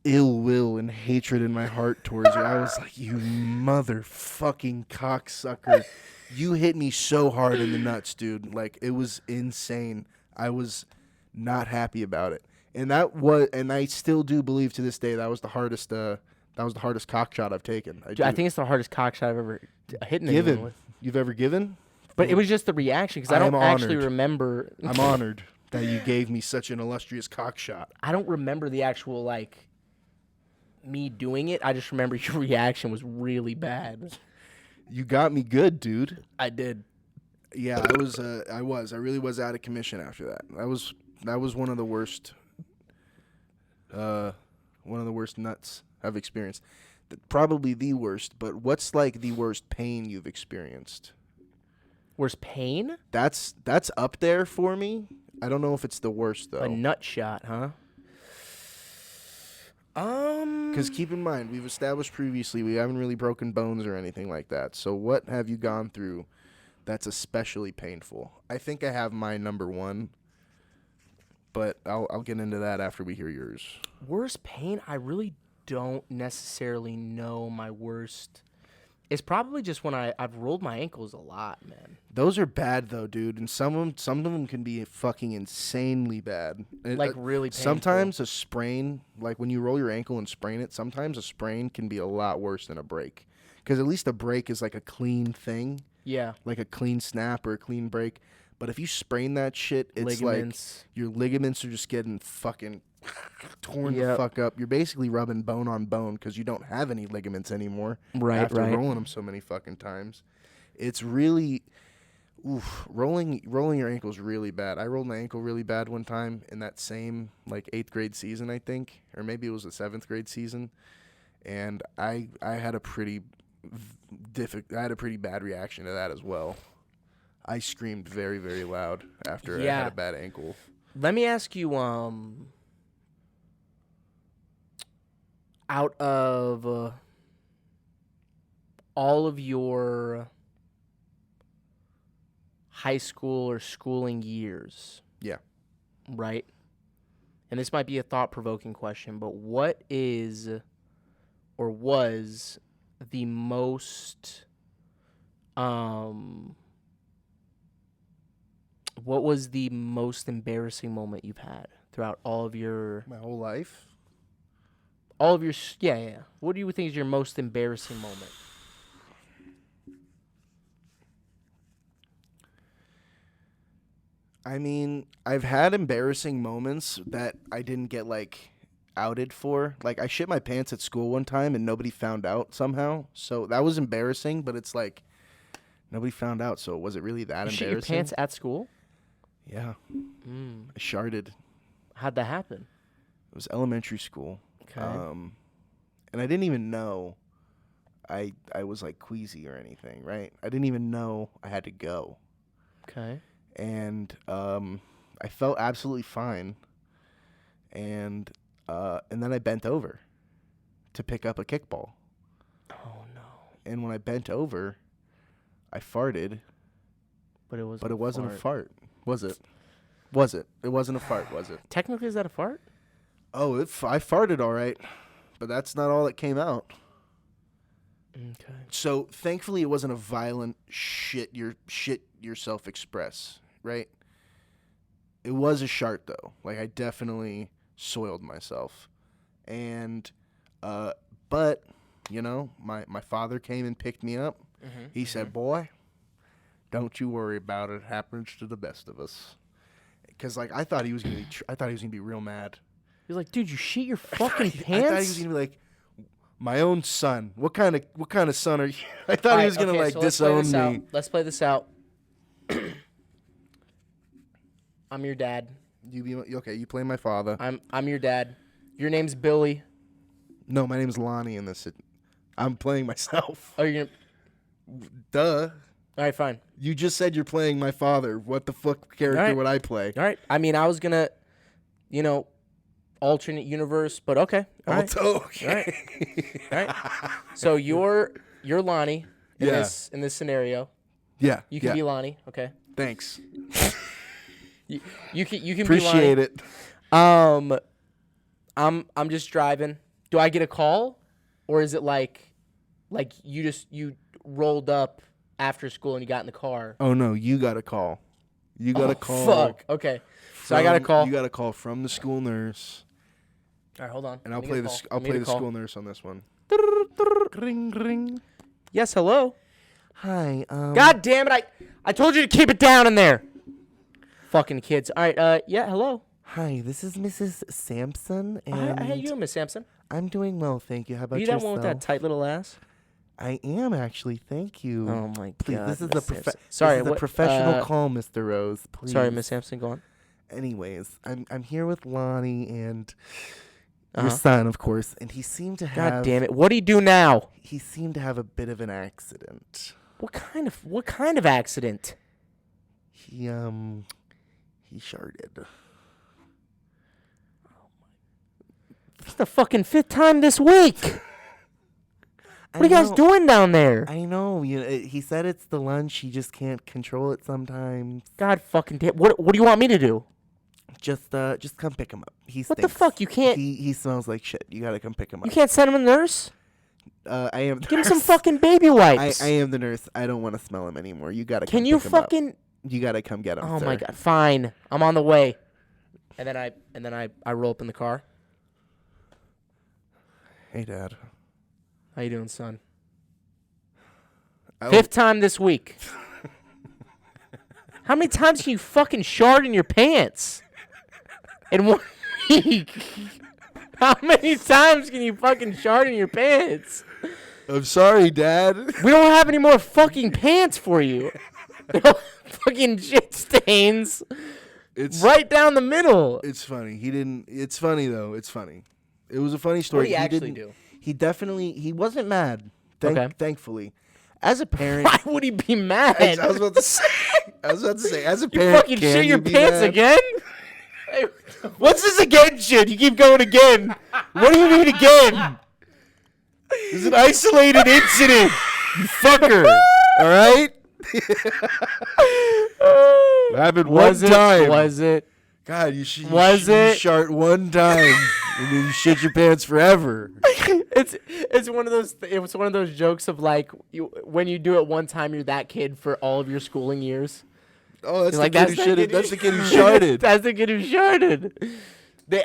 ill will and hatred in my heart towards you. I was like, you motherfucking cocksucker. You hit me so hard in the nuts, dude. Like, it was insane. I was not happy about it. And I still do believe to this day that was the hardest cock shot I've taken. Dude, I think it's the hardest cock shot I've ever hit anyone given. with. You've ever given? But it was just the reaction because I don't actually remember. I'm honored that you gave me such an illustrious cock shot. I don't remember the actual me doing it. I just remember your reaction was really bad. You got me good, dude. I did. Yeah, I really was out of commission after that. That was one of the worst nuts I've experienced. Probably the worst, but what's like the worst pain you've experienced? Worst pain? That's up there for me. I don't know if it's the worst though. A nut shot, huh? Because keep in mind, we've established previously we haven't really broken bones or anything like that. So what have you gone through that's especially painful? I think I have my number one, but I'll get into that after we hear yours. Worst pain? I really don't necessarily know my worst. It's probably just when I've rolled my ankles a lot, man. Those are bad though, dude, and some of them can be fucking insanely bad. Like really painful. Sometimes a sprain, like when you roll your ankle and sprain it, sometimes a sprain can be a lot worse than a break. Because at least a break is like a clean thing. Yeah. Like a clean snap or a clean break. But if you sprain that shit, it's ligaments. Like your ligaments are just getting fucking torn the fuck up. You're basically rubbing bone on bone because you don't have any ligaments anymore. After rolling them so many fucking times. It's really... rolling your ankle's really bad. I rolled my ankle really bad one time in that same like 8th grade season, I think, or maybe it was the 7th grade season, and I had a pretty bad reaction to that as well. I screamed very, very loud after I had a bad ankle. Let me ask you, out of all of your high school or schooling years. Yeah. Right? And this might be a thought-provoking question, but what is or was the most What was the most embarrassing moment you've had throughout all of your My whole life. yeah. What do you think is your most embarrassing moment? I mean, I've had embarrassing moments that I didn't get like outed for. Like I shit my pants at school one time and nobody found out somehow. So that was embarrassing, but it's like nobody found out. So was it really that You shit embarrassing? your pants at school? Yeah. Mm. I sharted. How'd that happen? It was elementary school. Okay. And I didn't even know I was like queasy or anything, right? I didn't even know I had to go. Okay. And I felt absolutely fine. And then I bent over to pick up a kickball. Oh no. And when I bent over, I farted. But it wasn't a fart. Was it? Was it? It wasn't a fart, was it? Technically, is that a fart? Oh, I farted all right. But that's not all that came out. Okay. So thankfully, it wasn't a violent shit yourself express, right? It was a shart though. Like I definitely soiled myself, and but you know, my father came and picked me up. Mm-hmm. He said, "Boy, don't you worry about it. It happens to the best of us." Because like I thought he was gonna be real mad. He was like, "Dude, you shit your fucking pants." I thought he was gonna be like, "My own son. What kind of son are you?" I thought he was gonna disown me. Let's play this out. I'm your dad. Okay? You play my father. I'm your dad. Your name's Billy. No, my name's Lonnie. In this, I'm playing myself. Oh, you're gonna. Duh. All right, fine. You just said you're playing my father. What the fuck character would I play? All right. I mean, I was gonna, alternate universe, but okay. All right. Okay. All right. So you're Lonnie in this scenario. Yeah. You can be Lonnie. Okay. Thanks. You can be Lonnie. Appreciate it. I'm just driving. Do I get a call, or is it like you rolled up after school and you got in the car? Oh no, you got a call. You got a call. Fuck. Okay. So I got a call. You got a call from the school nurse. All right, hold on. And I'll play the school nurse on this one. Ring ring. Yes, hello. Hi. God damn it! I told you to keep it down in there. Fucking kids. All right. Yeah. Hello. Hi. This is Mrs. Sampson. And How you doing, Miss Sampson? I'm doing well, thank you. How about Are you yourself? that one with that tight little ass? I am actually. Thank you. Oh my Please, God. this is Miss a Sampson. Sorry, this is a professional call, Mr. Rose. Please. Sorry, Miss Sampson. Go on. Anyways, I'm here with Lonnie and your son, of course, and he seemed to have. God damn it! What do you do now? He seemed to have a bit of an accident. What kind of accident? He sharted. It's the fucking 5th time this week. What are you guys doing down there? I know. He said it's the lunch. He just can't control it sometimes. God fucking damn. What do you want me to do? Just come pick him up. He What stinks. the fuck? You can't. He smells like shit. You gotta come pick him up. You can't send him a nurse? I am. Give him some fucking baby wipes. I am the nurse. I don't want to smell him anymore. You gotta. Can you pick him up. fucking? You gotta come get him. Oh sir. my God! Fine, I'm on the way. And then I roll up in the car. Hey, Dad. How you doing, son? 5th time this week. How many times can you fucking shard in your pants in 1 week? How many times can you fucking shard in your pants? I'm sorry, Dad. We don't have any more fucking pants for you. Fucking shit stains. It's right down the middle. It's funny. He didn't. It's funny though. It's funny. It was a funny story. What did he actually do? He wasn't mad. Thankfully. As a parent, why would he be mad? I was about to say. As a parent, you fucking shit your pants mad? again? Hey, what's this again shit? You keep going again. What do you mean again? It's an isolated incident, you fucker. All right. It happened one time. Was it? God, you shart one time and then you shit your pants forever. It's one of those. It was one of those jokes of like when you do it one time, you're that kid for all of your schooling years. Oh, that's He's the like, kid who shitted. That's the kid who sharded. That's the kid who sharded.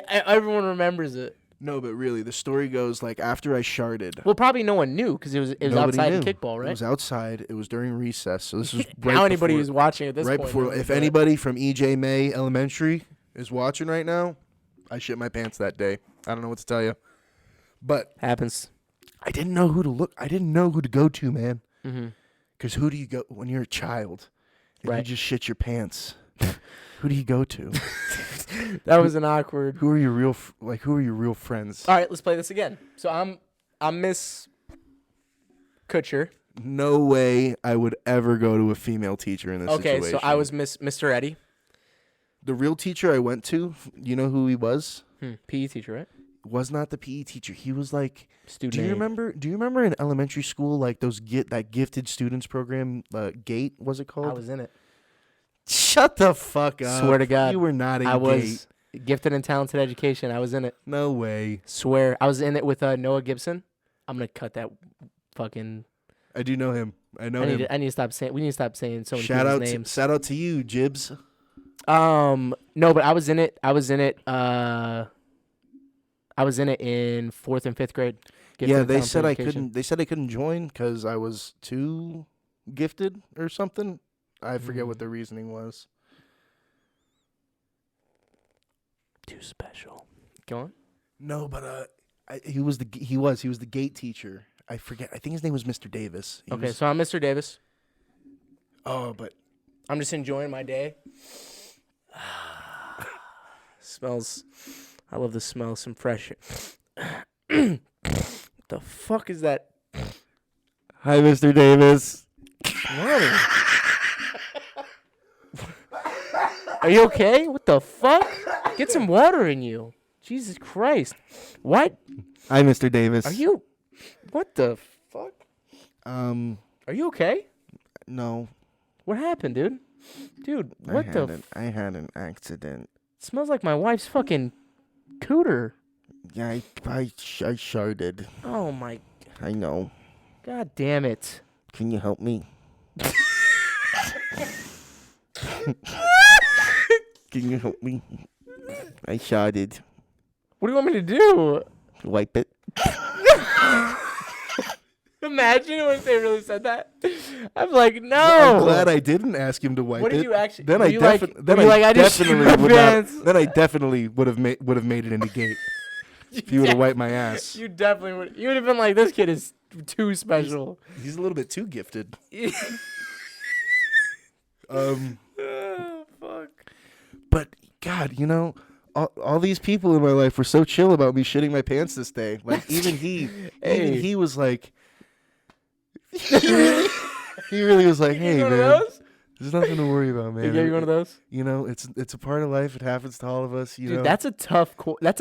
Everyone remembers it. No, but really, the story goes like after I sharded. Well, probably no one knew because it was Nobody outside knew. in kickball, right? It was outside. It was during recess. So this was right Now anybody before, who's watching at this right point. before. knows If that. anybody from EJ May Elementary is watching right now, I shit my pants that day. I don't know what to tell you, but Happens. I didn't know who to look. I didn't know who to go to, man. Mm-hmm. Because who do you go when you're a child and you Right. just shit your pants? Who do you go to? That was an awkward. Who are your real Who are your real friends? All right, let's play this again. So I'm Miss Kutcher. No way I would ever go to a female teacher in this Okay, situation. so I was Mr. Eddie. The real teacher I went to, you know who he was? PE teacher, right? Was not the PE teacher. He was like, Student. do you remember in elementary school like that gifted students program, GATE, was it called? I was in it. Shut the fuck up. Swear to God. You were not in I GATE. was gifted and talented education. I was in it. No way. Swear. I was in it with Noah Gibson. I'm going to cut that fucking. I do know him. I know him. I need to stop saying. We need to stop saying so many Shout people's out names. shout out to you, Jibs. No, but I was in it. I was in it in 4th and 5th grade. Gifted Yeah, and they talented said education. I couldn't. They said I couldn't join because I was too gifted or something. I forget what the reasoning was. Too special. Go on. No, but he was the GATE teacher. I forget. I think his name was Mr. Davis. Okay, so I'm Mr. Davis. Oh, but I'm just enjoying my day. Smells. I love the smell of some fresh air. The fuck is that? hi, Mr. Davis. Water. Are you okay? What the fuck? Get some water in you. Jesus Christ. What? Hi, Mr. Davis. Are you? What the fuck? Are you okay? No. What happened, dude? Dude, what the? I had an accident. Smells like my wife's fucking cooter. Yeah, I sharded. Oh my. I know. God damn it. Can you help me? Can you help me? I sharded. What do you want me to do? Wipe it. Imagine if they really said that. I'm like, no. Well, I'm glad I didn't ask him to wipe it. What did you actually? Then were I you like, then were you I like, I just shit definitely my would not. pants? Then I definitely would have made it into GATE. If you would have wiped my ass. You definitely would. You would have been like, this kid is too special. He's a little bit too gifted. Oh, fuck. But God, you know, all these people in my life were so chill about me shitting my pants this day. Like even he was like, he really was like, hey You one man, of those? there's nothing to worry about, man. He gave you one of those? You know, it's a part of life. It happens to all of us. You Dude, know, that's a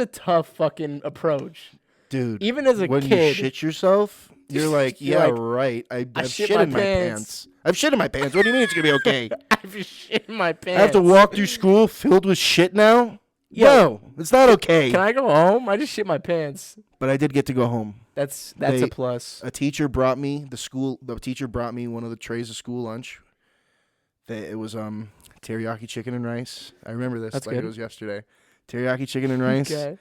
tough fucking approach. dude. Even as a when kid, you shit yourself, you're like, You're yeah, like, right. I've I shit shit in my my pants. pants. I've shit in my pants. What do you mean it's gonna be okay? I've just shit in my pants. I have to walk through school filled with shit now? Yo, No, it's not okay. Can I go home? I just shit my pants. But I did get to go home. That's They- a plus. A teacher brought me the teacher brought me one of the trays of school lunch. It was teriyaki chicken and rice. I remember this That's like good. it was yesterday. Teriyaki chicken and rice. Okay.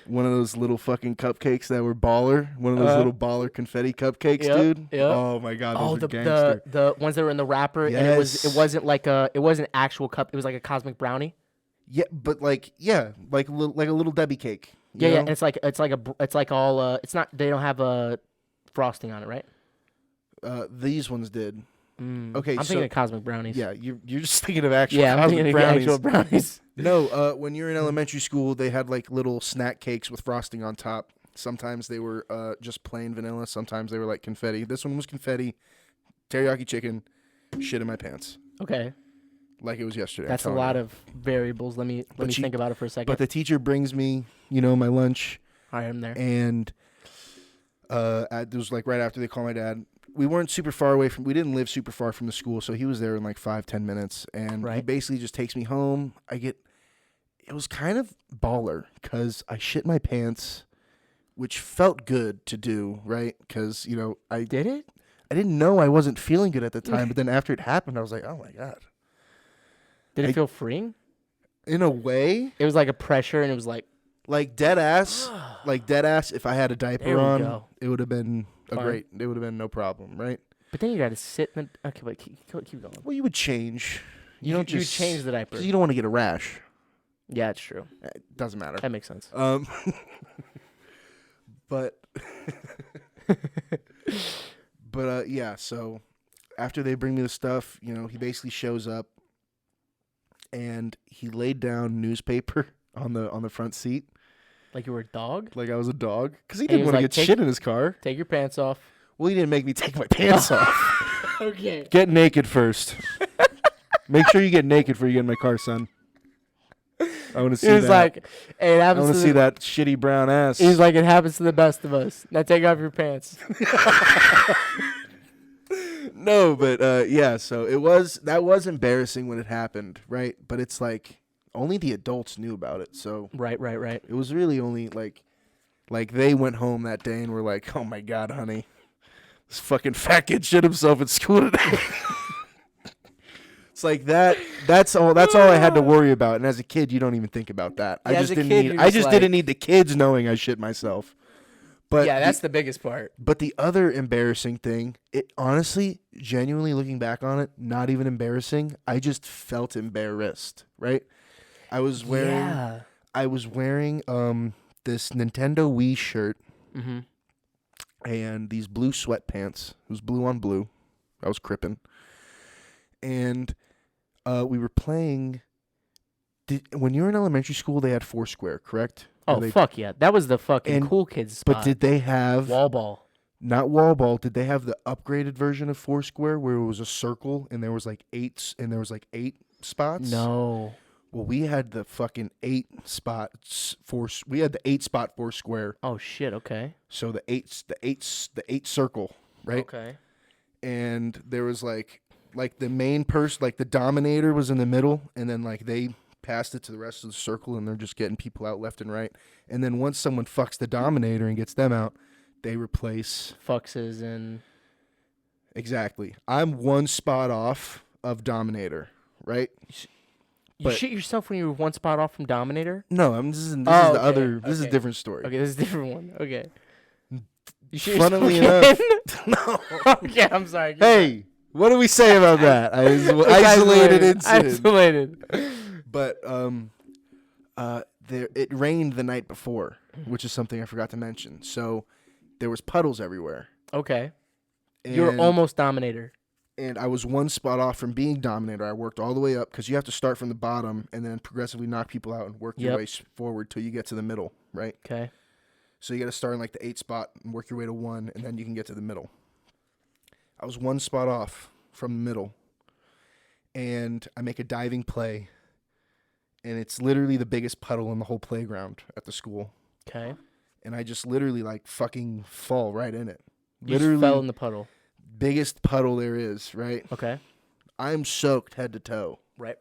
One of those little fucking cupcakes that were baller. One of those little baller confetti cupcakes, Yep, dude. yep. Oh my god, those Oh, are gangster. the ones that were in the wrapper, and Yes. it wasn't actual cup. It was like a cosmic brownie. Yeah, but like a little Debbie cake. you Yeah, yeah. know? And it's not. They don't have a frosting on it, right? These ones did. Okay, I'm so thinking of cosmic brownies. yeah, you're just thinking of actual yeah. I'm cosmic thinking brownies. of actual brownies. No, when you're in elementary school, they had like little snack cakes with frosting on top. Sometimes they were just plain vanilla. Sometimes they were like confetti. This one was confetti, teriyaki chicken, shit in my pants. Okay, Like it was yesterday. that's a lot of variables. Let me think about it for a second. But the teacher brings me, my lunch, I am there. and it was like right after they called my dad. We weren't super far away we didn't live super far from the school, so he was there in like 5-10 minutes, and he Right. basically just takes me home. It was kind of baller because I shit my pants, which felt good to do, right? Because I Did it? didn't know I wasn't feeling good at the time, but then after it happened, I was like, oh my god. Did it feel freeing? In a way, It was like a pressure, and it was like dead ass. If I had a diaper There we on, go. it would have been Fine. it would have been no problem, right? But then you got to sit in the. Okay, wait, keep going. Well, you would change. You don't You just change the diaper. 'cause you don't want to get a rash. Yeah, it's true. It doesn't matter. That makes sense. But yeah. So after they bring me the stuff, he basically shows up, and he laid down newspaper on the front seat, Like you were a dog? like I was a dog, because he And he didn't was want to like, get shit in his car. Take your pants off. Well, he didn't make me take my pants off. Okay. Get naked first. Make sure you get naked before you get in my car, son. I want to see He was that. like, hey, it I happens want to to see that shitty brown ass. He's like, it happens to the best of us. Now take off your pants. No, but yeah. So that was embarrassing when it happened, right? But it's like only the adults knew about it, so Right. it was really only like they went home that day and were like, "Oh my god, honey, this fucking fat kid shit himself at school today." It's like that. That's all I had to worry about. And as a kid, you don't even think about that. Yeah, as a kid, you're I just just like- didn't need the kids knowing I shit myself. But Yeah, that's the biggest part. But the other embarrassing thing, it honestly, genuinely looking back on it, not even embarrassing. I just felt embarrassed, right? I was wearing this Nintendo Wii shirt Mm-hmm. and these blue sweatpants. It was blue on blue. I was crippin'. And we were playing. When you were in elementary school, they had Foursquare, correct? Oh, fuck yeah. That was the fucking And- cool kids spot. But did they have Wall ball. not wall ball? Did they have the upgraded version of Foursquare where it was a circle and there was like eight spots? No. Well, we had the fucking 8 spots we had the 8-spot Foursquare. Oh, shit. Okay. So the eight circle, right? Okay. And there was like the main person, like the dominator was in the middle, and then like they passed it to the rest of the circle, and they're just getting people out left and right. And then once someone fucks the dominator and gets them out, they replace. Fuxes and... Exactly. I'm 1 spot off of dominator, right? You But- shit yourself when you were 1 spot off from Dominator? No, this is the Oh, okay, other. This is a okay. different story. Okay, this is a different one. Okay. You shit Funnily yourself enough, again? no. Okay, I'm sorry. Hey, what do we say about that? Isolated incident. Isolated. But it rained the night before, which is something I forgot to mention. So there was puddles everywhere. Okay. You were almost Dominator. And I was 1 spot off from being dominator. I worked all the way up because you have to start from the bottom and then progressively knock people out and work your way forward till you get to the middle, right? Okay. So you got to start in like the 8 spot and work your way to 1, and then you can get to the middle. I was 1 spot off from the middle, and I make a diving play, and it's literally the biggest puddle in the whole playground at the school. Okay. And I just literally like fucking fall right in it. You Literally just fell in the puddle. biggest puddle there is, right? Okay. I'm soaked head to toe. Right.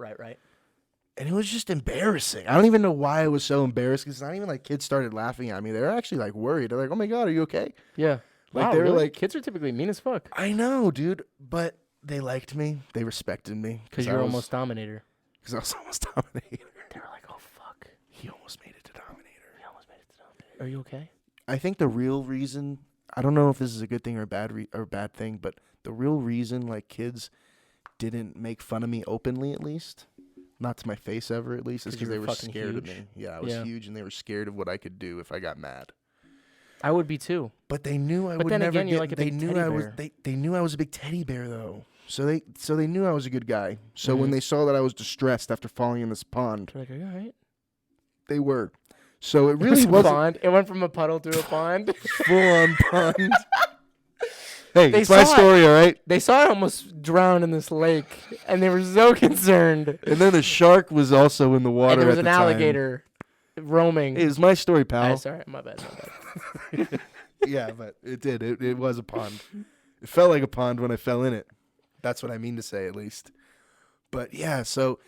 And it was just embarrassing. I don't even know why I was so embarrassed, because it's not even like kids started laughing at me. They were actually like worried. They're like, "Oh my god, are you okay?" Yeah. Like Wow, they were really? like, Kids are typically mean as fuck. I know, dude, but they liked me. They respected me Because you're almost Dominator. Because I was almost dominator. They were like, oh, fuck. He almost made it to dominator. He almost made it to Dominator. Are you okay? I think the real reason, I don't know if this is a good thing or a bad thing, but the real reason like kids didn't make fun of me openly, at least, not to my face ever, at least, is 'Cause you because they were were fucking scared of huge? me. Yeah, I was Yeah. huge, and they were scared of what I could do if I got mad. I would be too. But they knew I But would then never again, you're get. like a They big knew teddy I was. bear. They knew I was a big teddy bear though. So they knew I was a good guy. So when Mhm. they saw that I was distressed after falling in this pond, They're like, are you all right? they were. So it It really was a wasn't pond. It went from a puddle to a pond. full on pond. Hey, They it's my saw it. story, all right. They saw it almost drown in this lake, and they were so concerned. And then a shark was also in the water. And there was at an the time. alligator roaming. Hey, it's my story, pal. Sorry, my bad. Yeah, but it did. It was a pond. It felt like a pond when I fell in it. That's what I mean to say, at least. But yeah, so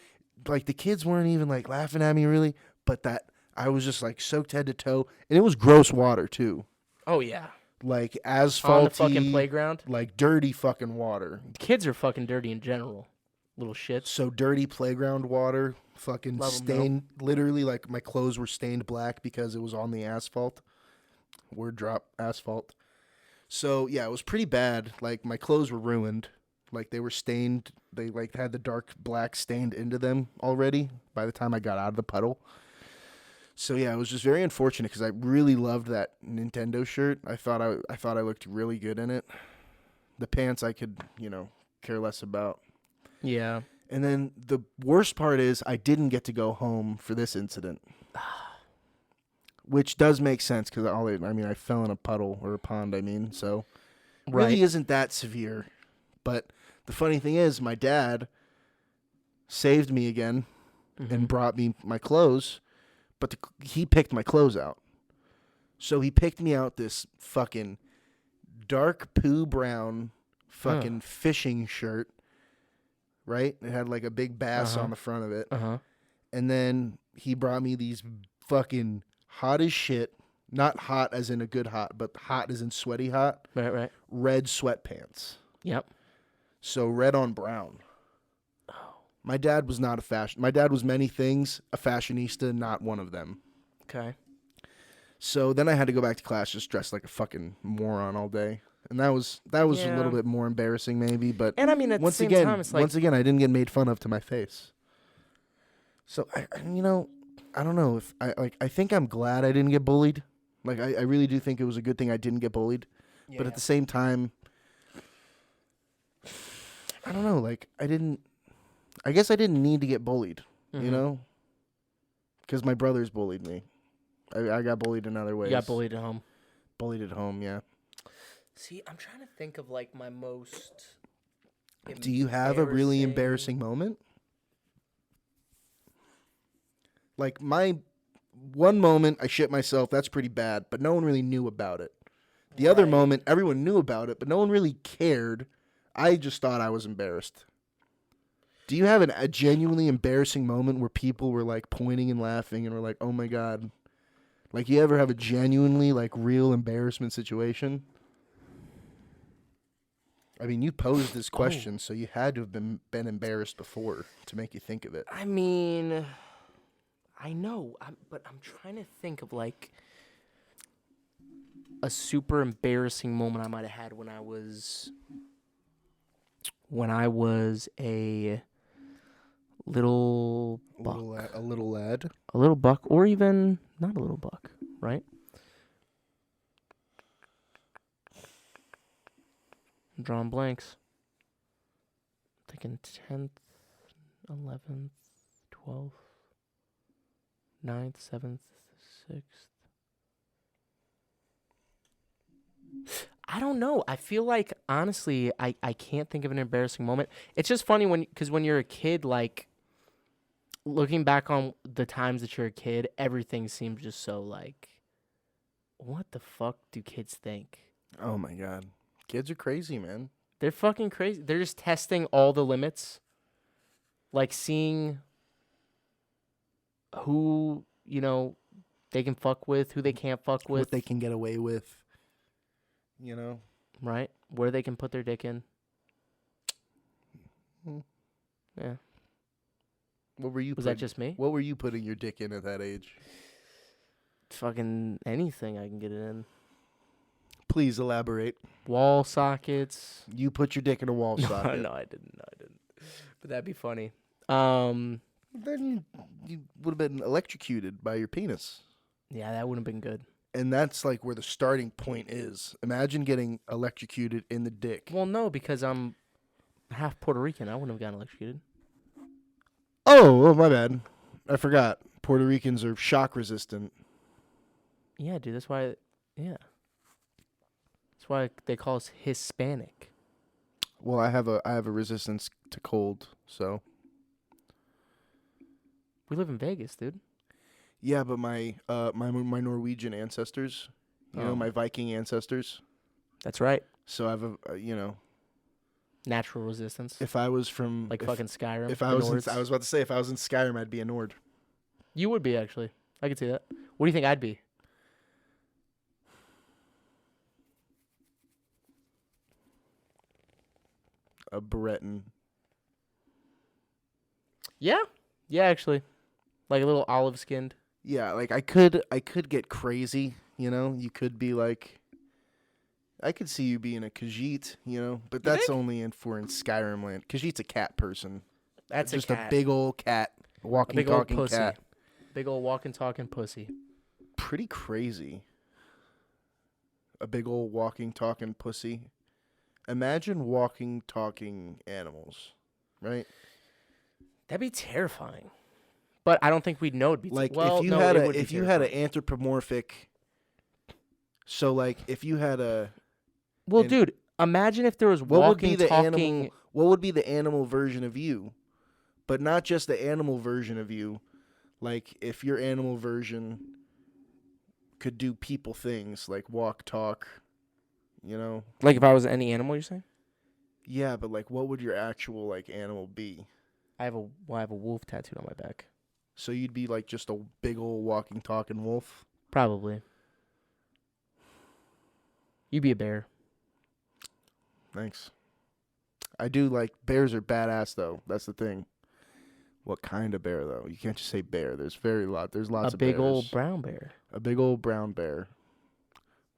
like the kids weren't even like laughing at me really, but that I was just like soaked head to toe, and it was gross water too, Oh yeah, like asphalty, on the fucking playground. like dirty fucking water. Kids are fucking dirty in general. Little shits. So dirty playground water, fucking Love 'em, stained. Literally, like my clothes were stained black because it was on the asphalt. Word drop, asphalt. So yeah, it was pretty bad. Like my clothes were ruined. Like they were stained. They like had the dark black stained into them already by the time I got out of the puddle. So yeah, it was just very unfortunate because I really loved that Nintendo shirt. I thought I looked really good in it. The pants I could, care less about. Yeah. And then the worst part is I didn't get to go home for this incident. Which does make sense because I fell in a puddle or a pond, so really Right. isn't that severe. But the funny thing is my dad saved me again and brought me my clothes, but he picked my clothes out. So he picked me out this fucking dark poo brown fucking fishing shirt, right? It had like a big bass on the front of it. And then he brought me these fucking hot as shit, not hot as in a good hot, but hot as in sweaty hot. Right. Red sweatpants. Yep. So red on brown. My dad was not a fashion. My dad was many things, a fashionista, not one of them. Okay. So then I had to go back to class just dressed like a fucking moron all day. And that was a little bit more embarrassing maybe, but And I mean at the same time it's like once again I didn't get made fun of to my face. So I don't know if I think I'm glad I didn't get bullied. Like I really do think it was a good thing I didn't get bullied. But at the same time, I don't know, like I guess I didn't need to get bullied, because my brothers bullied me. I got bullied in other ways. You got bullied at home. Bullied at home, yeah. See, I'm trying to think of like my most. Do you have a really embarrassing moment? Like my one moment, I shit myself. That's pretty bad, but no one really knew about it. The other moment, everyone knew about it, but no one really cared. I just thought I was embarrassed. Do you have a genuinely embarrassing moment where people were like pointing and laughing and were like, "Oh my god"? Like you ever have a genuinely like real embarrassment situation? I mean, you posed this question, so you had to have been embarrassed before to make you think of it. I mean, I know, but I'm trying to think of like a super embarrassing moment I might have had when I was a little buck. A little lad. A little buck, or even not a little buck, right? I'm drawing blanks. Thinking 10th, 11th, 12th, 9th, 7th, 6th. I don't know. I feel like, honestly, I can't think of an embarrassing moment. It's just funny because when you're a kid, like, looking back on the times that you're a kid, everything seems just so, like, what the fuck do kids think? Oh, my God. Kids are crazy, man. They're fucking crazy. They're just testing all the limits. Like, seeing who, they can fuck with, who they can't fuck with. What they can get away with. Right? Where they can put their dick in. Yeah. What were you? Was that just me? What were you putting your dick in at that age? Fucking anything I can get it in. Please elaborate. Wall sockets. You put your dick in a wall socket. No, I didn't. But that'd be funny. Then you would have been electrocuted by your penis. Yeah, that wouldn't have been good. And that's like where the starting point is. Imagine getting electrocuted in the dick. Well, no, because I'm half Puerto Rican. I wouldn't have gotten electrocuted. Oh, my bad. I forgot. Puerto Ricans are shock resistant. Yeah, dude. That's why. Yeah. That's why they call us Hispanic. Well, I have a resistance to cold, so. We live in Vegas, dude. Yeah, but my Norwegian ancestors, my Viking ancestors. That's right. So I have a Natural resistance. if I was from fucking Skyrim. If I was I was about to say if I was in Skyrim, I'd be a Nord. You would be, actually. I could see that. What do you think I'd be? A Breton. Yeah. Yeah, actually. Like a little olive skinned. Yeah, like I could get crazy, you know? You could be like I could see you being a Khajiit, you know, but You that's think? only in Skyrim land. Khajiit's a cat person. That's Just a a cat. big old cat, A walking, big old talking pussy. cat. Big old walking, talking pussy. Pretty crazy. A big old walking, talking pussy. Imagine walking, talking animals, right? That'd be terrifying. But I don't think we'd know it'd be Like well, if you no, had it a would be if you had an terrifying. anthropomorphic. So like if you had a Well, and dude, imagine if there was what would be walking, the talking. animal? What would be the animal version of you? But not just the animal version of you. Like if your animal version could do people things like walk, talk, you know? Like if I was any animal, you're saying? Yeah, but like what would your actual like animal be? I have a wolf tattooed on my back. So you'd be like just a big old walking, talking wolf? Probably. You'd be a bear. Thanks. I do like bears are badass though. That's the thing. What kind of bear though? You can't just say bear. There's lots A of big bears. old brown bear. A big old brown bear.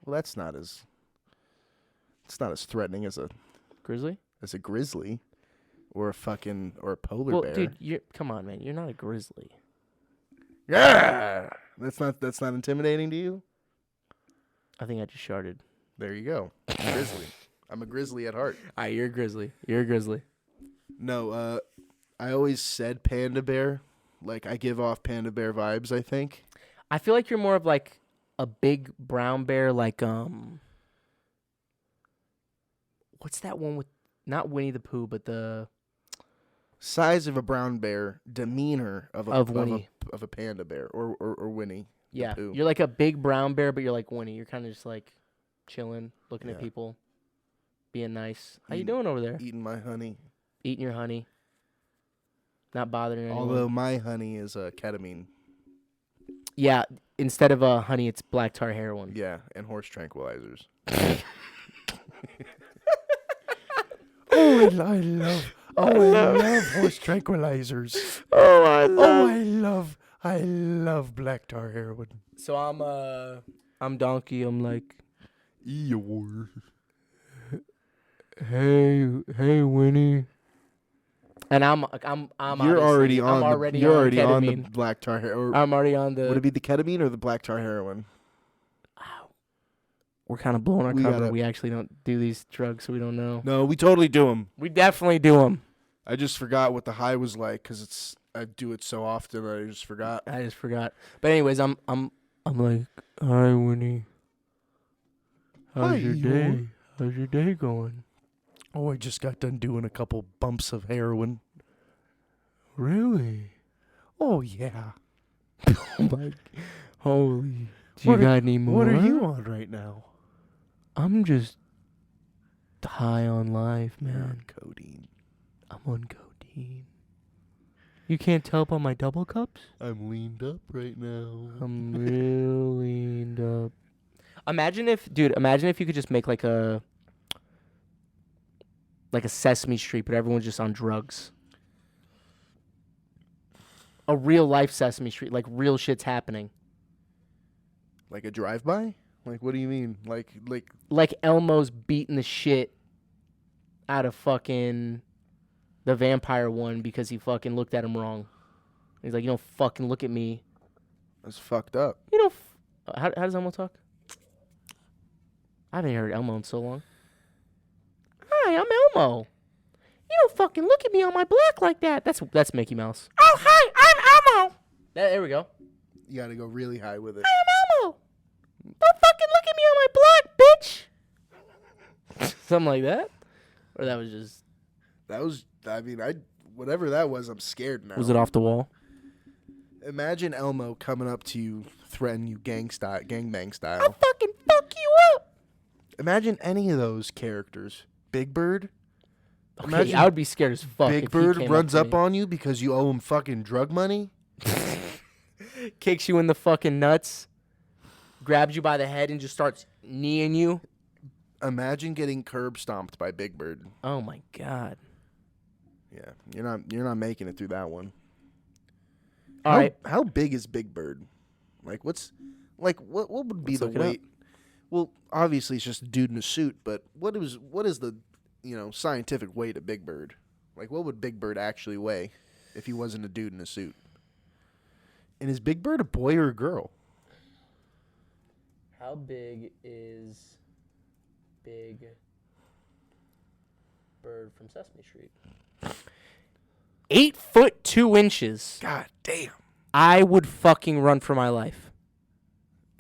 Well, it's not as threatening as Grizzly? a grizzly or a polar Well, bear. dude, come on, man. You're not a grizzly. Yeah. That's not intimidating to you? I think I just sharted. There you go. Grizzly. I'm a grizzly at heart. All right, you're a grizzly. You're a grizzly. No, I always said panda bear. Like I give off panda bear vibes, I think. I feel like you're more of like a big brown bear, like what's that one with not Winnie the Pooh, but the Size of a brown bear, demeanor of Winnie. of a panda bear or Winnie. Yeah, Pooh. you're like a big brown bear, but you're like Winnie. You're kind of just like chilling, looking at Yeah. people, being nice. How you Eating- doing over there? Eating my honey. Eating your honey, not bothering anyone. Although my honey is ketamine. Yeah, instead of honey, it's black tar heroin. Yeah, and horse tranquilizers. I love horse tranquilizers. Oh, I love black tar heroin. So I'm donkey. I'm like, Eeyore. hey, Winnie. And I'm You're already obviously- on. I'm already You're on already on the ketamine. black tar heroin. I'm already on the. Would it be the ketamine or the black tar heroin? We're kind of blowing our We cover. gotta- We actually don't do these drugs, so we don't know. No, we totally do them. We definitely do them. I just forgot what the high was like because I do it so often. I just forgot. I just forgot. But anyways, I'm like, hi, Winnie. Hi, How's your Eeyore." day? How's your day going? Oh, I just got done doing a couple bumps of heroin. Really? Oh yeah. Oh my! Holy! Do you What are- got any more? What are you on right now? I'm just high on life, You're man. on codeine. I'm on codeine. You can't tell by my double cups? I'm leaned up right now. I'm real leaned up. Imagine if you could just make like a Sesame Street, but everyone's just on drugs. A real life Sesame Street, like real shit's happening. Like a drive-by? Like what do you mean? Like Elmo's beating the shit out of fucking the vampire one because he fucking looked at him wrong. He's like, you don't fucking look at me. That's fucked up. You know, how does Elmo talk? I haven't heard Elmo in so long. Hi, I'm Elmo. You don't fucking look at me on my block like that. That's Mickey Mouse. Oh, hi, I'm Elmo. There we go. You got to go really high with it. I am Elmo. Don't fucking look at me on my block, bitch. Something like that. Or that was just... That was, I mean, whatever that was, I'm scared now. Was it off the wall? Imagine Elmo coming up to you, threatening you gangbang style. I'll fucking fuck you up. Imagine any of those characters. Big Bird. Okay, Imagine I would be scared as fuck. Big if he Bird came runs to up me. on you because you owe him fucking drug money. Kicks you in the fucking nuts, grabs you by the head, and just starts kneeing you. Imagine getting curb stomped by Big Bird. Oh my god. Yeah, you're not making it through that one. All right. How big is Big Bird? Like what would be Let's the look it up. weight? Well, obviously it's just a dude in a suit, but what is the scientific weight of Big Bird? Like what would Big Bird actually weigh if he wasn't a dude in a suit? And is Big Bird a boy or a girl? How big is Big Bird from Sesame Street? 8 foot 2 inches. God damn. I would fucking run for my life.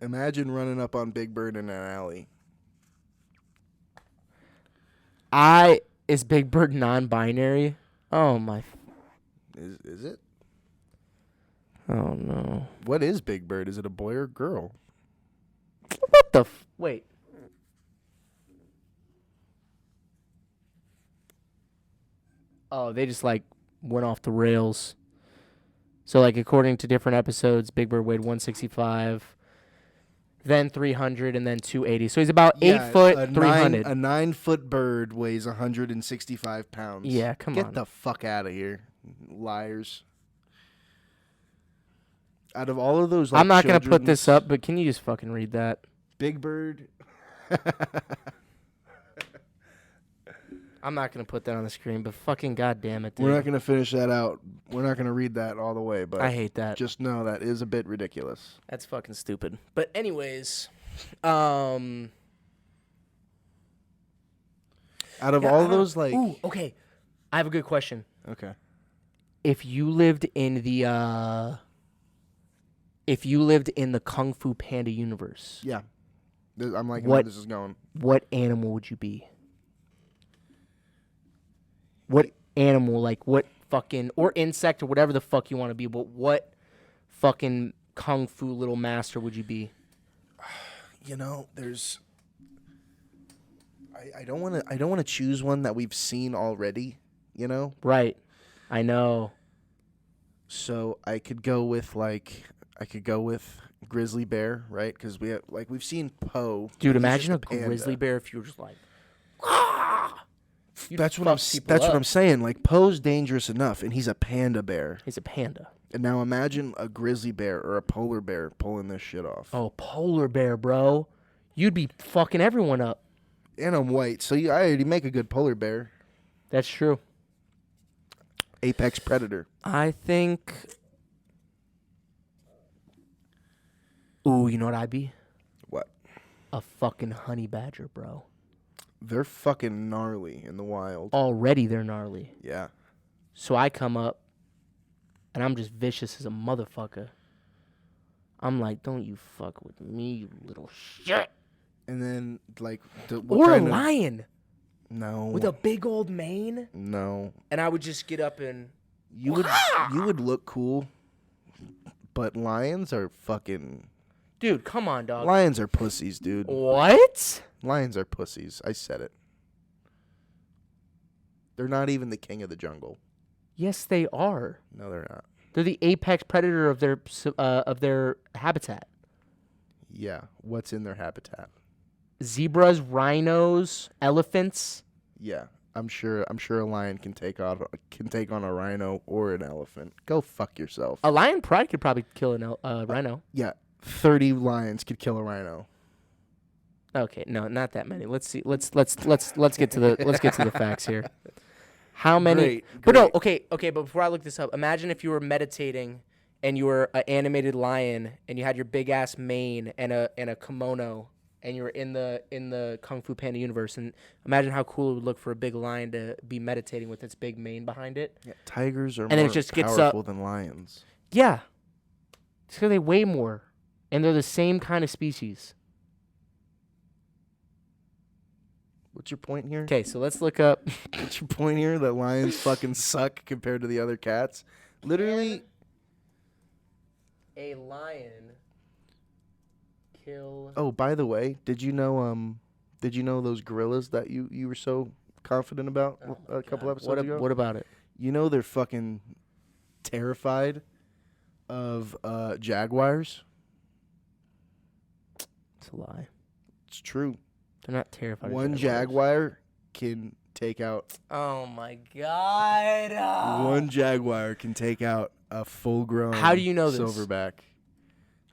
Imagine running up on Big Bird in an alley. Is Big Bird non-binary? Oh my. Is it? Oh no. What is Big Bird? Is it a boy or a girl? What the wait. Oh, they just like went off the rails. So like according to different episodes, Big Bird weighed 165, then 300, and then 280. So he's about 8 foot 300. A 9 foot bird weighs 165 pounds. Yeah, come on. Get the fuck out of here, liars. Out of all of those, like, I'm not gonna put this children's- up, but can you just fucking read that? Big Bird. I'm not gonna put that on the screen, but fucking goddamn it, dude. We're not gonna finish that out. We're not gonna read that all the way, but I hate that. just know that is a bit ridiculous. That's fucking stupid. But anyways, yeah, Out of I all don't- those, like, ooh, okay. I have a good question. okay, If you lived in the Kung Fu Panda universe, yeah, I'm liking What- where this is going. what animal would you be? What animal, like what fucking, or insect or whatever the fuck you want to be, but what fucking Kung Fu little master would you be? You know, there's. I don't want to choose one that we've seen already. You know, Right. I know. so I could go with grizzly bear, right? Because we've seen Poe. Dude, He's imagine a just panda. grizzly bear if you were just like, you'd That's what I'm. fuck people That's what up. I'm saying. Like Poe's dangerous enough, and he's a panda bear. He's a panda. And now imagine a grizzly bear or a polar bear pulling this shit off. Oh, polar bear, bro. You'd be fucking everyone up. And I'm white, so I already make a good polar bear. That's true. Apex predator. I think. Ooh, you know what I'd be? What? A fucking honey badger, bro. They're fucking gnarly in the wild. Already they're gnarly. Yeah. So I come up, and I'm just vicious as a motherfucker. I'm like, don't you fuck with me, you little shit. And then like Or a lion No. with a big old mane. No. And I would just get up and... You would look cool, but lions are fucking. Dude, come on, dog. Lions are pussies, dude. What? Lions are pussies. I said it. They're not even the king of the jungle. Yes, they are. No, they're not. They're the apex predator of their habitat. Yeah. What's in their habitat? Zebras, rhinos, elephants. Yeah. I'm sure a lion can take on a rhino or an elephant. Go fuck yourself. A lion pride could probably kill a rhino. Yeah. 30 lions could kill a rhino. Okay, no, not that many. Let's see. Let's get to the facts here. How many? Great, But no, great. okay. But before I look this up, imagine if you were meditating and you were an animated lion and you had your big ass mane and a kimono and you were in the Kung Fu Panda universe, and imagine how cool it would look for a big lion to be meditating with its big mane behind it. Yeah, tigers are And then it more just gets powerful than lions. Yeah, it's because they weigh more, and they're the same kind of species. What's your point here? Okay, so let's look up. What's your point here? That lions fucking suck compared to the other cats? Literally, A lion kill. oh, by the way, did you know those gorillas that you were so confident about a couple episodes ago? What about it? You know they're fucking terrified of jaguars. It's a lie. It's true. They're not terrified. of One jaguars. jaguar can take out. Oh my god. One jaguar can take out a full-grown. How do you know this? Silverback?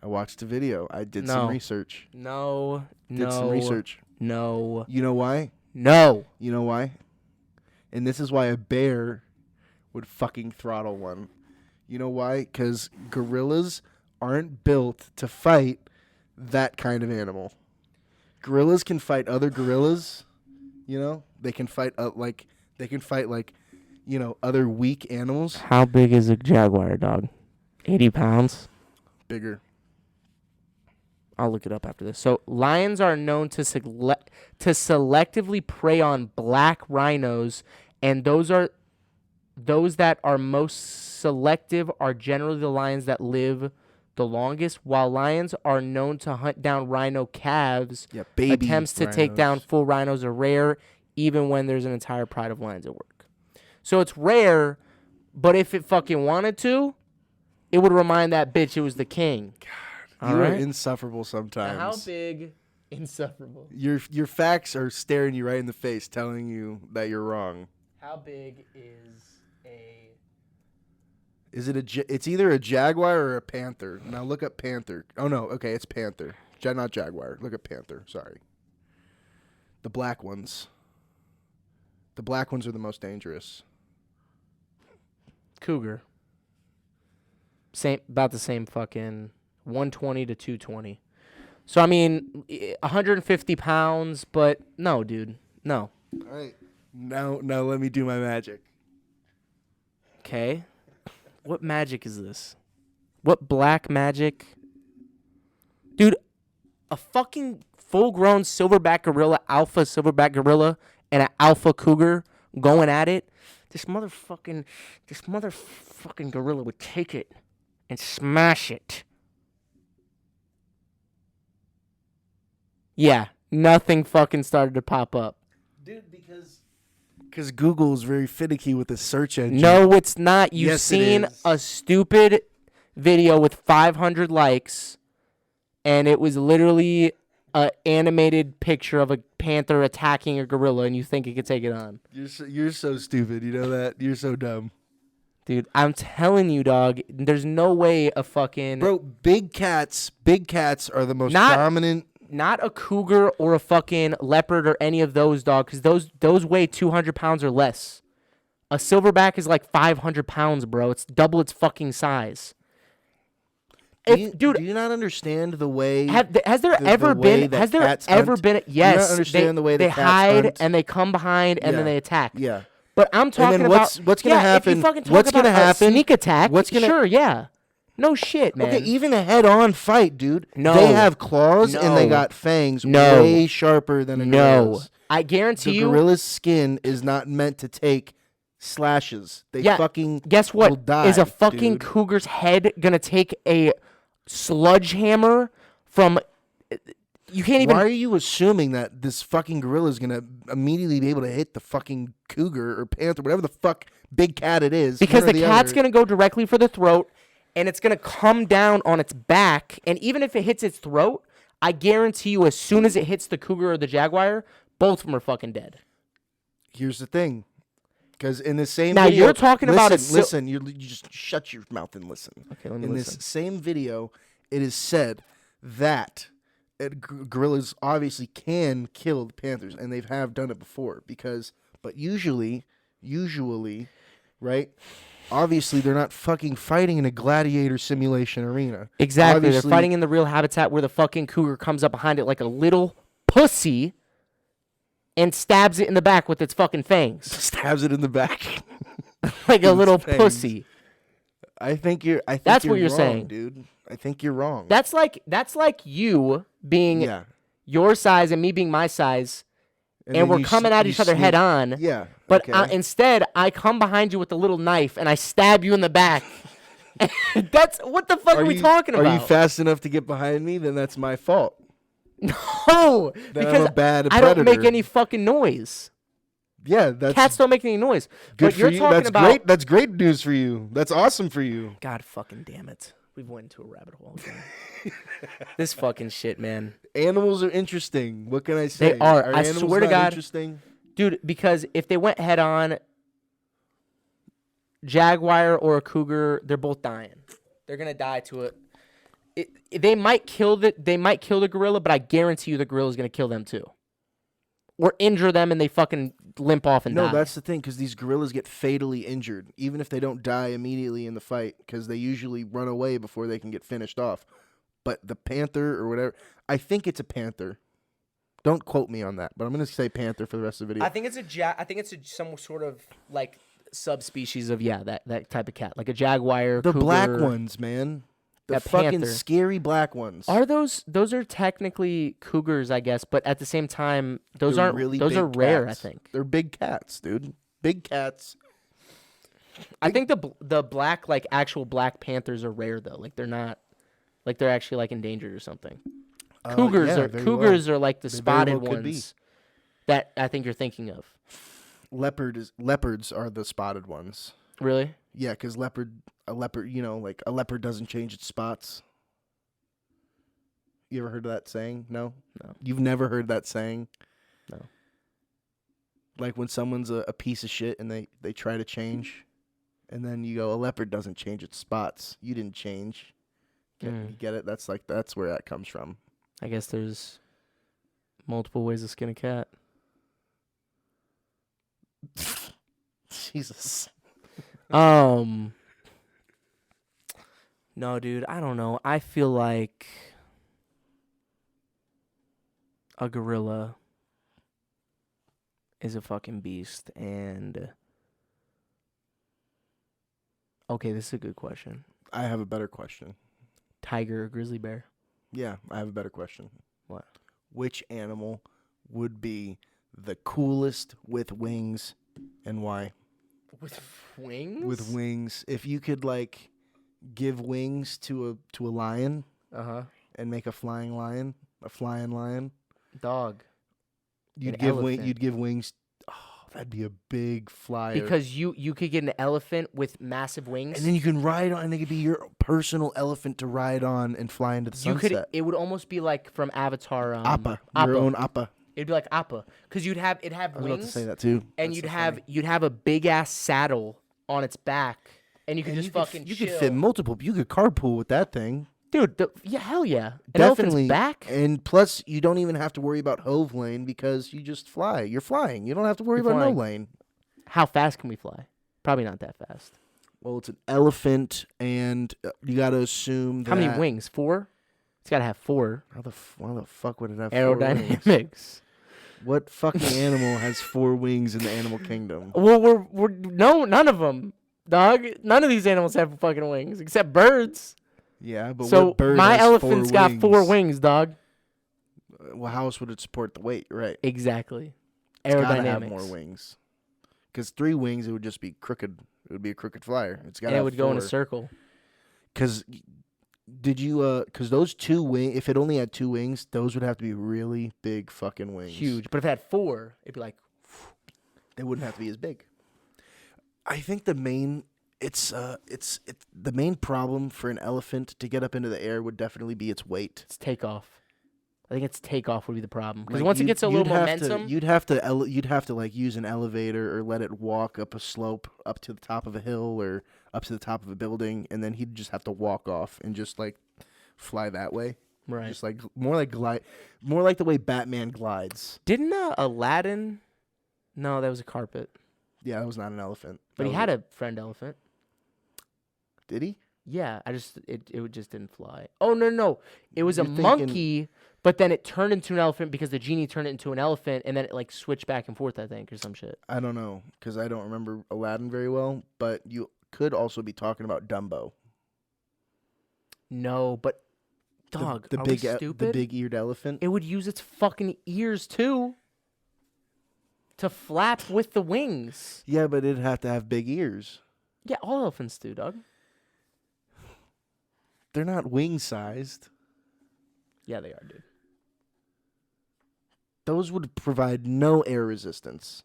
I watched a video. I did No. some research. No. Did some research. No. You know why? No. You know why? And this is why a bear would fucking throttle one. You know why? Because gorillas aren't built to fight that kind of animal. Gorillas can fight other gorillas. You know, they can fight other weak animals. How big is a jaguar, dog? 80 pounds? Bigger. I'll look it up after this. So lions are known to selectively prey on black rhinos, and those that are most selective are generally the lions that live the longest, while lions are known to hunt down rhino calves. Yeah, baby Attempts to take down full rhinos are rare, even when there's an entire pride of lions at work. So it's rare, but if it fucking wanted to, it would remind that bitch it was the king. God, you are insufferable sometimes. Now how big? Insufferable. Your facts are staring you right in the face, telling you that you're wrong. How big is a... Is it it's either a jaguar or a panther. Now look up panther. Oh no, okay, it's panther. Not jaguar. Look at panther. Sorry. The black ones. The black ones are the most dangerous. Cougar. About the same fucking 120 to 220. So I mean, 150 pounds, but no, dude, no. All right. Now let me do my magic. Okay. What magic is this? What black magic? Dude, a fucking full-grown silverback gorilla, alpha silverback gorilla, and an alpha cougar going at it. This motherfucking gorilla would take it and smash it. Yeah, nothing fucking started to pop up. Dude, because Google is very finicky with the search engine. No, it's not. You've Yes, seen it is. a stupid video with 500 likes, and it was literally an animated picture of a panther attacking a gorilla, and you think it could take it on. You're so stupid. You know that? You're so dumb. Dude, I'm telling you, dog, there's no way a fucking... Bro, big cats are the most Not- dominant. Not a cougar or a fucking leopard or any of those, dog, because those weigh 200 pounds or less. A silverback is like 500 pounds, bro. It's double its fucking size. Do you not understand the way? Has there the ever way been? that Has there cats ever hunt? been? Do you Yes. not understand the way they that cats hide hunt? and they come behind and then Yeah. they attack. Yeah. But I'm talking then about what's gonna happen? If you fucking talk What's about gonna happen? A sneak attack. What's gonna- Sure, yeah. No shit, man. Okay, even a head-on fight, dude. No. They have claws and they No. got fangs No. way sharper than a No, gorilla's. I guarantee The you. gorilla's skin is not meant to take slashes. They fucking guess will what? die, Is a fucking dude. cougar's head gonna take a sledgehammer from? You can't even. Why are you assuming that this fucking gorilla is gonna immediately be able to hit the fucking cougar or panther, whatever the fuck big cat it is? Because one or the cat's other? going to go directly for the throat, and it's going to come down on its back. And even if it hits its throat, I guarantee you, as soon as it hits the cougar or the jaguar, both of them are fucking dead. Here's the thing, because in the same Now, video, you're talking about a listen. You just shut your mouth and listen. Okay, let me In listen. this same video, it is said that gorillas obviously can kill the panthers, and they have done it before. But usually, right? Obviously, they're not fucking fighting in a gladiator simulation arena. Exactly. Obviously, They're fighting in the real habitat where the fucking cougar comes up behind it like a little pussy and stabs it in the back with its fucking fangs. stabs it in the back. Like a Its little fangs. pussy. I think you're That's what you're wrong, saying. dude. I think you're wrong. That's like you being yeah. your size and me being my size, and then we're you coming s- at you each other sneak- head on. Yeah. But okay. instead, I come behind you with a little knife and I stab you in the back. That's what the fuck are we talking about? Are you fast enough to get behind me? Then that's my fault. No, Then because I'm a bad I don't make predator. any fucking noise. Yeah, that's Cats don't make any noise. good But for you're you. talking That's about great. That's great news for you. That's awesome for you. God fucking damn it. We've went into a rabbit hole again. This fucking shit, man. Animals are interesting. What can I say? They are. I animals swear to not God. Interesting. Dude, because if they went head on, jaguar or a cougar, they're both dying. They're gonna die to it. They might kill the gorilla, but I guarantee you the gorilla is gonna kill them too, or injure them and they fucking limp off and die. No, that's the thing, because these gorillas get fatally injured, even if they don't die immediately in the fight, because they usually run away before they can get finished off. But the panther or whatever, I think it's a panther. Don't quote me on that, but I'm gonna say panther for the rest of the video. I think it's some sort of like subspecies of that type of cat, like a jaguar. The cougar. black ones, man. The That fucking panther. scary black ones. Are those are technically cougars, I guess, but at the same time, those They're aren't really those big are rare. cats. I think. They're big cats, dude. Big cats. I think the black like actual black panthers are rare though. Like they're not, like they're actually like endangered or something. Cougars are like the spotted well could be. ones that I think you're thinking of. Leopards are the spotted ones. Really? Yeah, because a leopard, like a leopard doesn't change its spots. You ever heard of that saying? No? No. You've never heard that saying? No. Like when someone's a piece of shit and they try to change, and then you go, a leopard doesn't change its spots. You didn't change. You get it? That's where that comes from. I guess there's multiple ways to skin a cat. Jesus. No, dude, I don't know. I feel like a gorilla is a fucking beast, and okay, this is a good question. I have a better question. Tiger or grizzly bear? Yeah, I have a better question. What? Which animal would be the coolest with wings, and why? With wings? With wings. If you could like give wings to a lion and make a flying lion, Dog. You'd elephant. give wings. Oh, that'd be a big flyer. Because you could get an elephant with massive wings. And then you can ride on, and it could be your personal elephant to ride on and fly into the sunset. It would almost be like from Avatar. Appa. Your own Appa. It'd be like Appa, because it'd have wings. I was about to say that too. And you'd have a big ass saddle on its back, and you could just you chill. could fit multiple. You could carpool with that thing. Dude, hell yeah. An Definitely. elephant's back? And plus, you don't even have to worry about hove lane because you just fly. You're flying. You don't have to worry about no lane. How fast can we fly? Probably not that fast. Well, it's an elephant, and you got to assume that... How many wings? 4? It's got to have 4. How the fuck would it have 4 wings? Aerodynamics. What fucking animal has 4 wings in the animal kingdom? Well, no, none of them, dog. None of these animals have fucking wings except birds. Yeah, but so what bird my has elephant's 4 got wings? 4 wings, dog. Well, how else would it support the weight? Right. Exactly. It's gotta Aerodynamics. have more wings. Because 3 wings, it would just be crooked. It would be a crooked flyer. It's got. And it would go in a circle. Because because those 2 wings, if it only had 2 wings, those would have to be really big fucking wings. Huge. But if it had 4, it'd be like. They wouldn't have to be as big. I think the main the main problem for an elephant to get up into the air would definitely be its weight. It's takeoff. I think its takeoff would be the problem, because Like, once it gets a little momentum, you'd have to like use an elevator or let it walk up a slope up to the top of a hill or up to the top of a building, and then he'd just have to walk off and just like fly that way. right? Just like more like the way Batman glides. Didn't Aladdin? No, that was a carpet. Yeah, that was not an elephant. But That he was had a friend elephant. Did he? Yeah, it just didn't fly. Oh no, it was You're a thinking- monkey, but then it turned into an elephant because the genie turned it into an elephant, and then it like switched back and forth, I think, or some shit. I don't know, because I don't remember Aladdin very well, but you could also be talking about Dumbo. No, but dog, the are big we stupid? the big-eared elephant. It would use its fucking ears too to flap with the wings. Yeah, but it'd have to have big ears. Yeah, all elephants do, dog. They're not wing-sized. Yeah, they are, dude. Those would provide no air resistance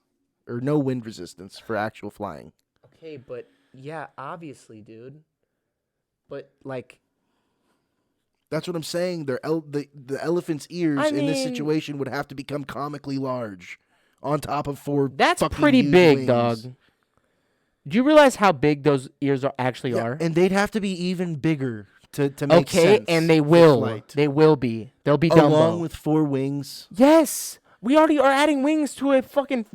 or no wind resistance for actual flying. Okay, but yeah, obviously, dude. But like, That's what I'm saying. The elephant's ears I in this mean- situation would have to become comically large. on top of 4 That's fucking pretty huge big, wings. dog. Do you realize how big those ears actually are? And they'd have to be even bigger to make Okay, sense. and they for will. flight. They will be. They'll be Along Dumbo. with 4 wings. Yes. We already are adding wings to a fucking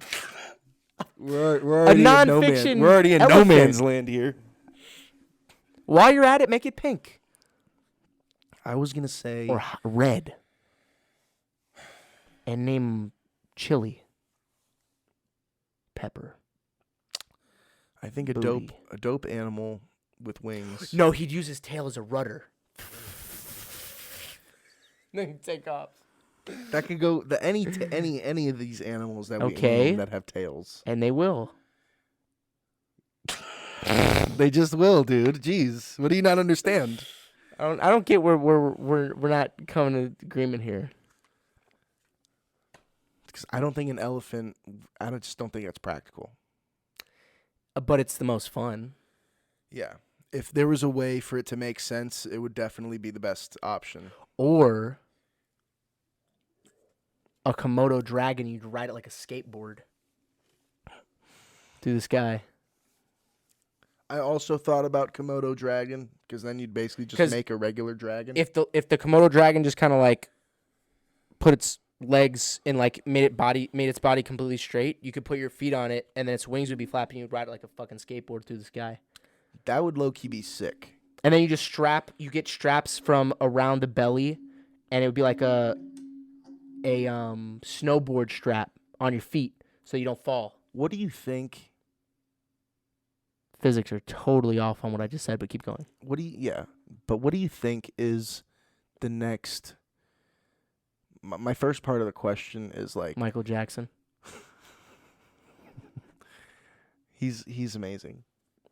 We're already non-fiction in We're already in no elephant. man's land here. While you're at it, make it pink. I was going to say... Or red. And name chili. Pepper. I think Booty. a dope animal with wings. No, he'd use his tail as a rudder. Then he'd take off. That could go any of these animals that we Okay. name that have tails. And they will. They just will, dude. Jeez, what do you not understand? I don't get where we're not coming to agreement here. Because I don't think an elephant. Just don't think that's practical. But it's the most fun. Yeah, if there was a way for it to make sense, it would definitely be the best option. Or a Komodo dragon, you'd ride it like a skateboard through the sky. I also thought about Komodo dragon because then you'd basically just make a regular dragon. If the Komodo dragon just kind of like put its legs and like made its body completely straight, you could put your feet on it and then its wings would be flapping. You'd ride it like a fucking skateboard through the sky. That would low key be sick. And then you get straps from around the belly, and it would be like a snowboard strap on your feet so you don't fall. What do you think? Physics are totally off on what I just said, but keep going. What do you think is the next? My first part of the question is like Michael Jackson. He's amazing.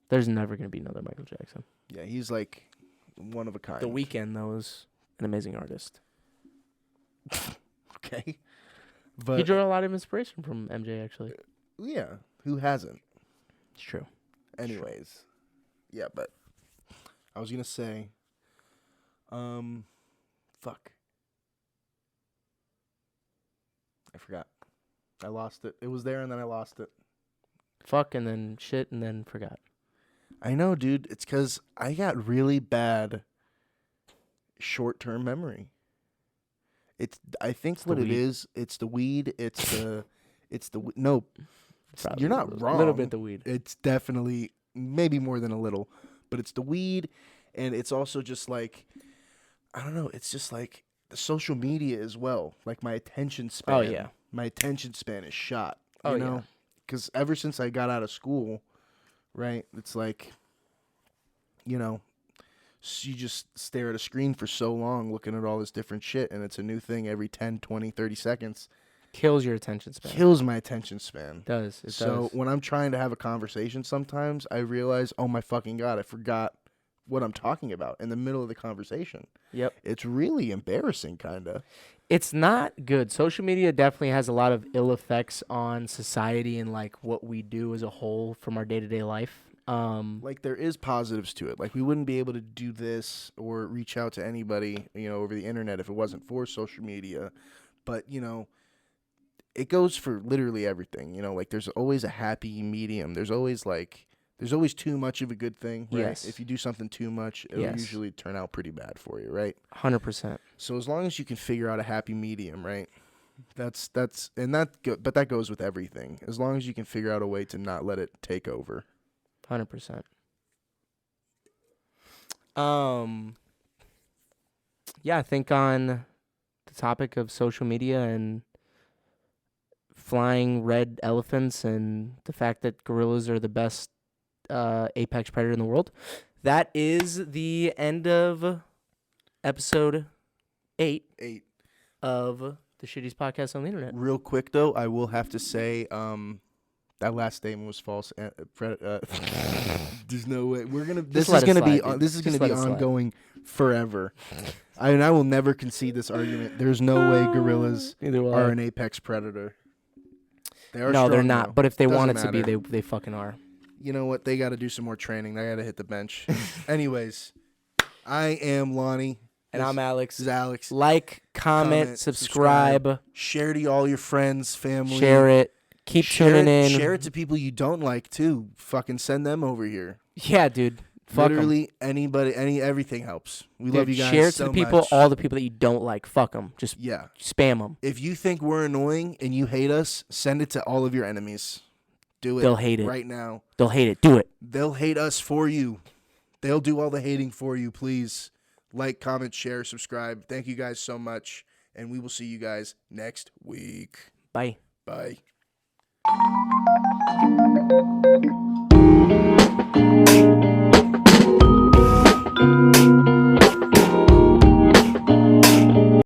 There's never going to be another Michael Jackson. Yeah, he's like one of a kind. The Weeknd, though, is an amazing artist. Okay. But He drew a lot of inspiration from MJ, actually. yeah, who hasn't? It's true. Anyways. Yeah, but I was going to say fuck. I forgot. I lost it. It was there and then I lost it. Fuck and then shit and then forgot. I know, dude. It's because I got really bad short-term memory. I think what it is, it's the weed. No, Probably you're not wrong. A little bit the weed. It's definitely maybe more than a little, but it's the weed, and it's also just like, I don't know. It's just like the social media as well. Like my attention span. Oh, yeah. My attention span is shot. Oh, You know, yeah. because ever since I got out of school, right? It's like, you know, you just stare at a screen for so long looking at all this different shit, and it's a new thing every 10, 20, 30 seconds. Kills your attention span. Kills my attention span. It does. So when I'm trying to have a conversation sometimes, I realize, oh my fucking God, I forgot what I'm talking about in the middle of the conversation. Yep. It's really embarrassing, kind of. It's not good. Social media definitely has a lot of ill effects on society and like what we do as a whole from our day-to-day life. Like there is positives to it. Like we wouldn't be able to do this or reach out to anybody, over the internet if it wasn't for social media. But, it goes for literally everything. Like there's always a happy medium. There's always too much of a good thing, right? Yes. If you do something too much, it'll usually turn out pretty bad for you, right? 100%. So as long as you can figure out a happy medium, right? But that goes with everything. As long as you can figure out a way to not let it take over. 100%. Yeah, I think on the topic of social media and flying red elephants and the fact that gorillas are the best apex predator in the world, that is the end of episode 8 of the Shittiest podcast on the internet. Real quick though, I will have to say, that last statement was false. There's no way this is gonna be ongoing forever. I will never concede this argument. There's no way gorillas are an apex predator. They are. No, they're strong, not. though. But if they Doesn't wanted to be, matter. they fucking are. You know what? They got to do some more training. They got to hit the bench. Anyways, I am Lonnie. And I'm Alex. This is Alex. Like, comment, subscribe. Share to all your friends, family. Share it. Keep tuning in. Share it to people you don't like too. Fucking send them over here. Yeah, dude. Fuck 'em. Literally anybody, everything helps. We love you guys Share it so to the people, much. all the people that you don't like. Fuck them. Just spam them. If you think we're annoying and you hate us, send it to all of your enemies. Do it. They'll hate it right now. They'll hate it. Do it. They'll hate us for you. They'll do all the hating for you. Please like, comment, share, subscribe. Thank you guys so much, and we will see you guys next week. Bye. Bye.